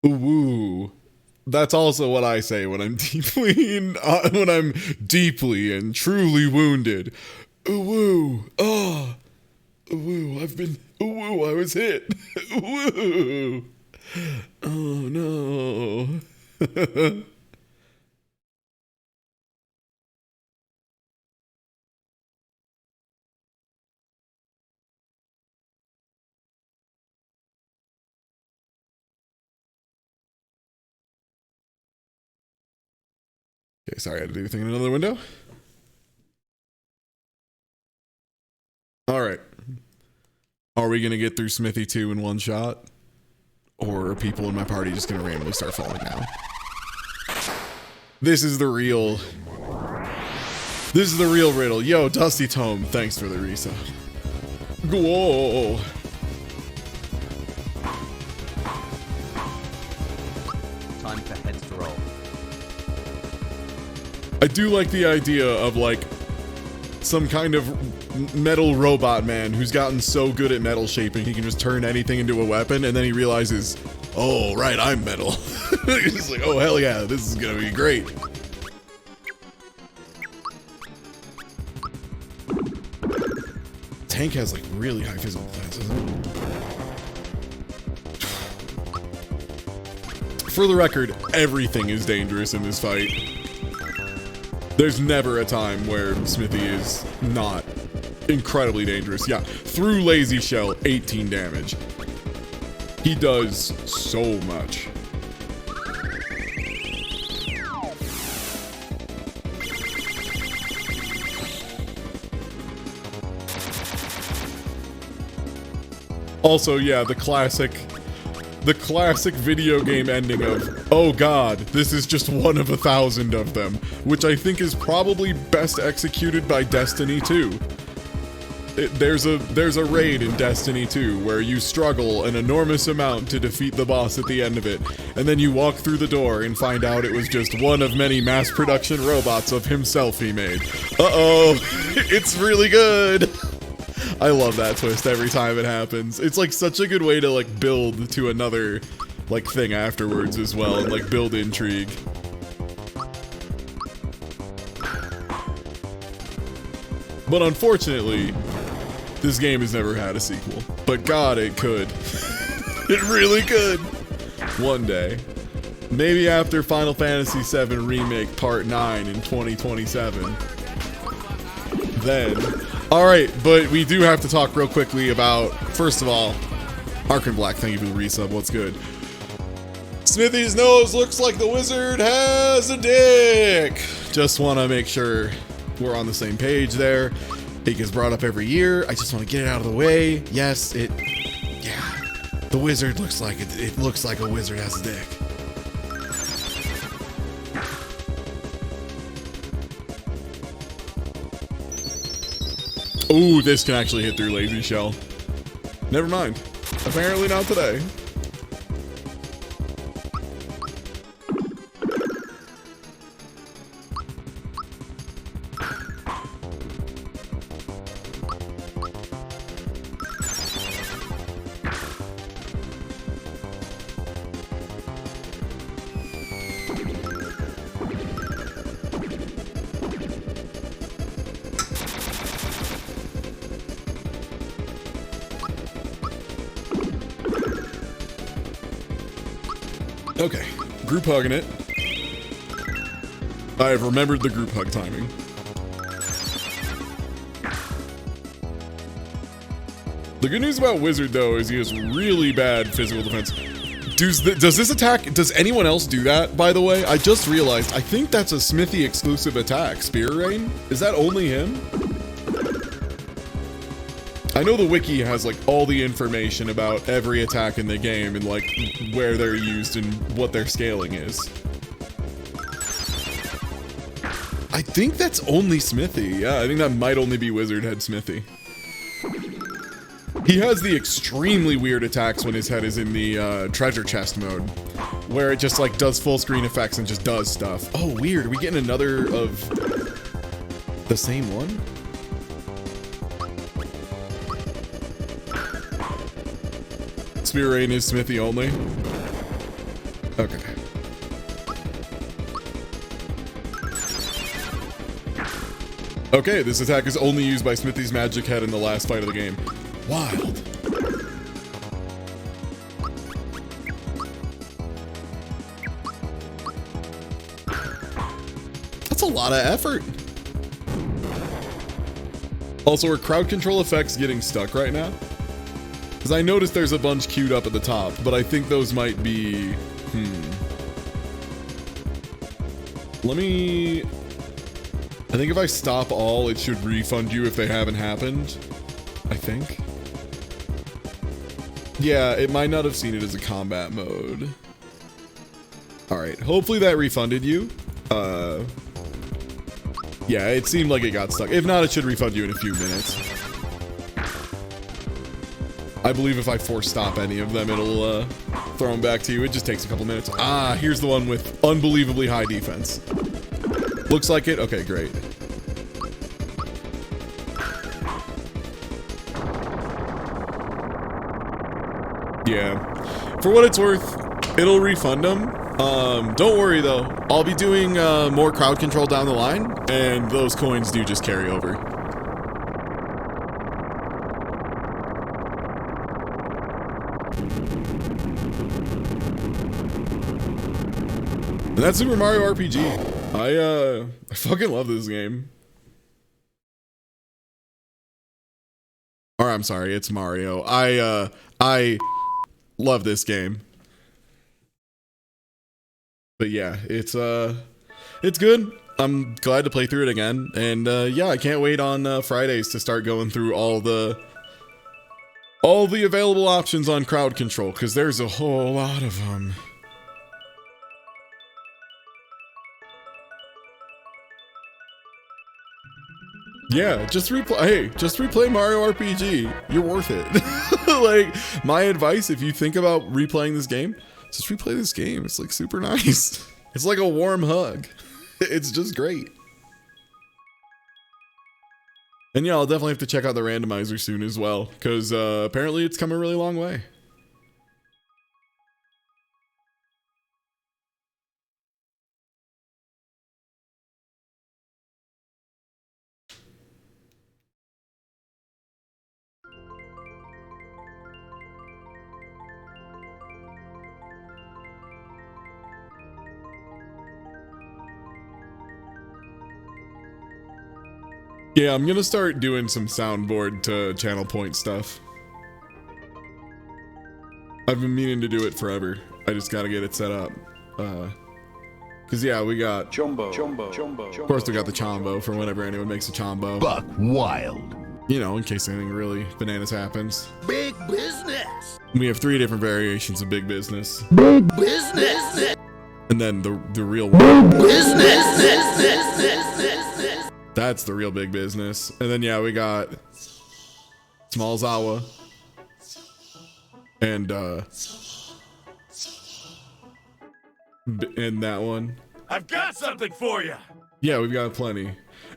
Ooh, that's also what I say when I'm deeply and truly wounded. Ooh, oh, ooh, I was hit. Ooh, oh no. Okay, sorry, I had to do a thing in another window. All right. Are we going to get through Smithy 2 in one shot? Or are people in my party just going to randomly start falling down? This is the real riddle. Yo, Dusty Tome, thanks for the resub. Whoa. Time for heads to roll. I do like the idea of like some kind of metal robot man who's gotten so good at metal shaping he can just turn anything into a weapon, and then he realizes, oh right, I'm metal. He's like, oh hell yeah, this is gonna be great. Tank has like really high physical defense, doesn't it? For the record, everything is dangerous in this fight. There's never a time where Smithy is not incredibly dangerous. Yeah, through Lazy Shell, 18 damage. He does so much. Also, yeah, the classic video game ending of, oh god, this is just one of 1,000 of them, which I think is probably best executed by Destiny 2. there's a raid in Destiny 2 where you struggle an enormous amount to defeat the boss at the end of it, and then you walk through the door and find out it was just one of many mass production robots of himself he made. Uh-oh, it's really good. I love that twist every time it happens. It's like such a good way to like build to another like thing afterwards as well, and like build intrigue. But unfortunately, this game has never had a sequel. But God, it could. It really could. One day. Maybe after Final Fantasy VII Remake Part 9 in 2027. Then. Alright, but we do have to talk real quickly about, first of all, Arkin Black, thank you for the resub, what's good? Smithy's nose looks like the wizard has a dick! Just want to make sure we're on the same page there. It gets brought up every year. I just want to get it out of the way. Yes, yeah. The wizard looks like it looks like a wizard has a dick. Ooh, this can actually hit through Lazy Shell. Never mind. Apparently not today. Okay, group hugging it. I have remembered the group hug timing. The good news about Wizard, though, is he has really bad physical defense. Does this attack, does anyone else do that, by the way? I just realized, I think that's a Smithy exclusive attack. Spear Rain? Is that only him? I know the wiki has like all the information about every attack in the game and like where they're used and what their scaling is. I think that's only Smithy. Yeah, I think that might only be Wizard Head Smithy. He has the extremely weird attacks when his head is in the treasure chest mode, where it just like does full screen effects and just does stuff. Oh, weird. Are we getting another of the same one? Spear Rain is Smithy only? Okay. Okay, this attack is only used by Smithy's magic head in the last fight of the game. Wild. That's a lot of effort. Also, are crowd control effects getting stuck right now? Because I noticed there's a bunch queued up at the top, but I think those might be... Let me... I think if I stop all, it should refund you if they haven't happened. I think. Yeah, it might not have seen it as a combat mode. Alright, hopefully that refunded you. Yeah, it seemed like it got stuck. If not, it should refund you in a few minutes. I believe if I force stop any of them, it'll throw them back to you. It just takes a couple minutes. Ah, here's the one with unbelievably high defense. Looks like it? Okay, great. Yeah. For what it's worth, it'll refund them. Don't worry though. I'll be doing more crowd control down the line, and those coins do just carry over. And that's Super Mario RPG. I fucking love this game. Or I'm sorry, it's Mario. I love this game. But yeah, it's good. I'm glad to play through it again. And yeah, I can't wait on Fridays to start going through all the available options on crowd control, because there's a whole lot of them. Yeah, just replay. Hey, just replay Mario RPG. You're worth it. Like, my advice, if you think about replaying this game, just replay this game. It's like super nice. It's like a warm hug. It's just great. And yeah, I'll definitely have to check out the randomizer soon as well, because apparently it's come a really long way. Yeah, I'm gonna start doing some soundboard to channel point stuff. I've been meaning to do it forever. I just gotta get it set up. Cause yeah, we got Chombo. Of course we got the Chombo for whenever anyone makes a Chombo. Buck Wild. You know, in case anything really bananas happens. Big business. We have 3 different variations of big business. Big business. And then the real one. Business. That's the real big business. And then yeah, we got Small Zawa. And and that one. I've got something for you. Yeah, we've got plenty.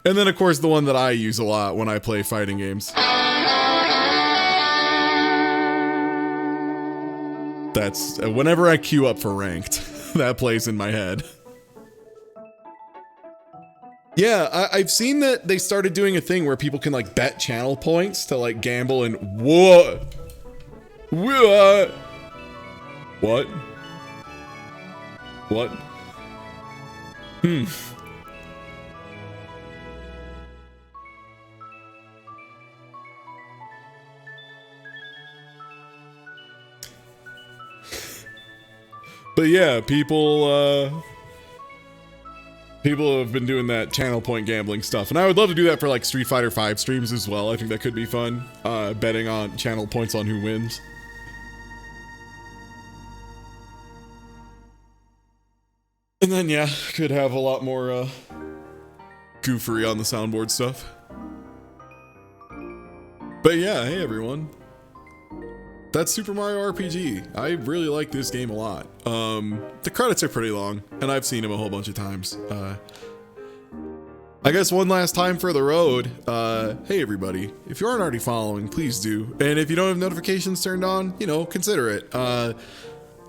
And then of course the one that I use a lot when I play fighting games. That's whenever I queue up for ranked, that plays in my head. Yeah, I've seen that they started doing a thing where people can like bet channel points to like gamble and what? What? But yeah, people have been doing that channel point gambling stuff, and I would love to do that for like Street Fighter V streams as well. I think that could be fun, betting on channel points on who wins. And then yeah, could have a lot more goofery on the soundboard stuff. But yeah, hey everyone. That's Super Mario RPG. I really like this game a lot. The credits are pretty long, and I've seen them a whole bunch of times. I guess one last time for the road. Hey everybody, if you aren't already following, please do. And if you don't have notifications turned on, you know, consider it. I'm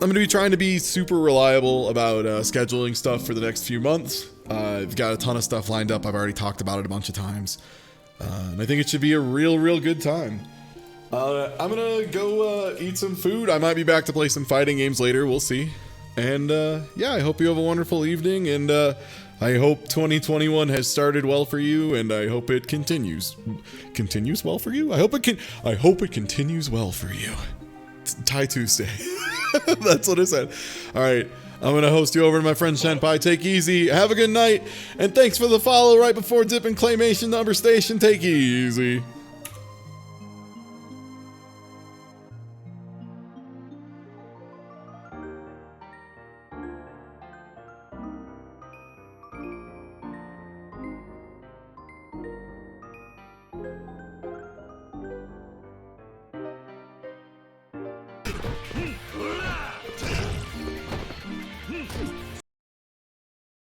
gonna be trying to be super reliable about scheduling stuff for the next few months. I've got a ton of stuff lined up. I've already talked about it a bunch of times. And I think it should be a real good time. I'm gonna go eat some food. I might be back to play some fighting games later. We'll see. And yeah, I hope you have a wonderful evening. And I hope 2021 has started well for you. And I hope it continues well for you. I hope it continues well for you. Thai Tuesday. That's what I said. All right. I'm going to host you over to my friend Shenpai. Take easy. Have a good night. And thanks for the follow right before Dip and Claymation Number Station. Take easy.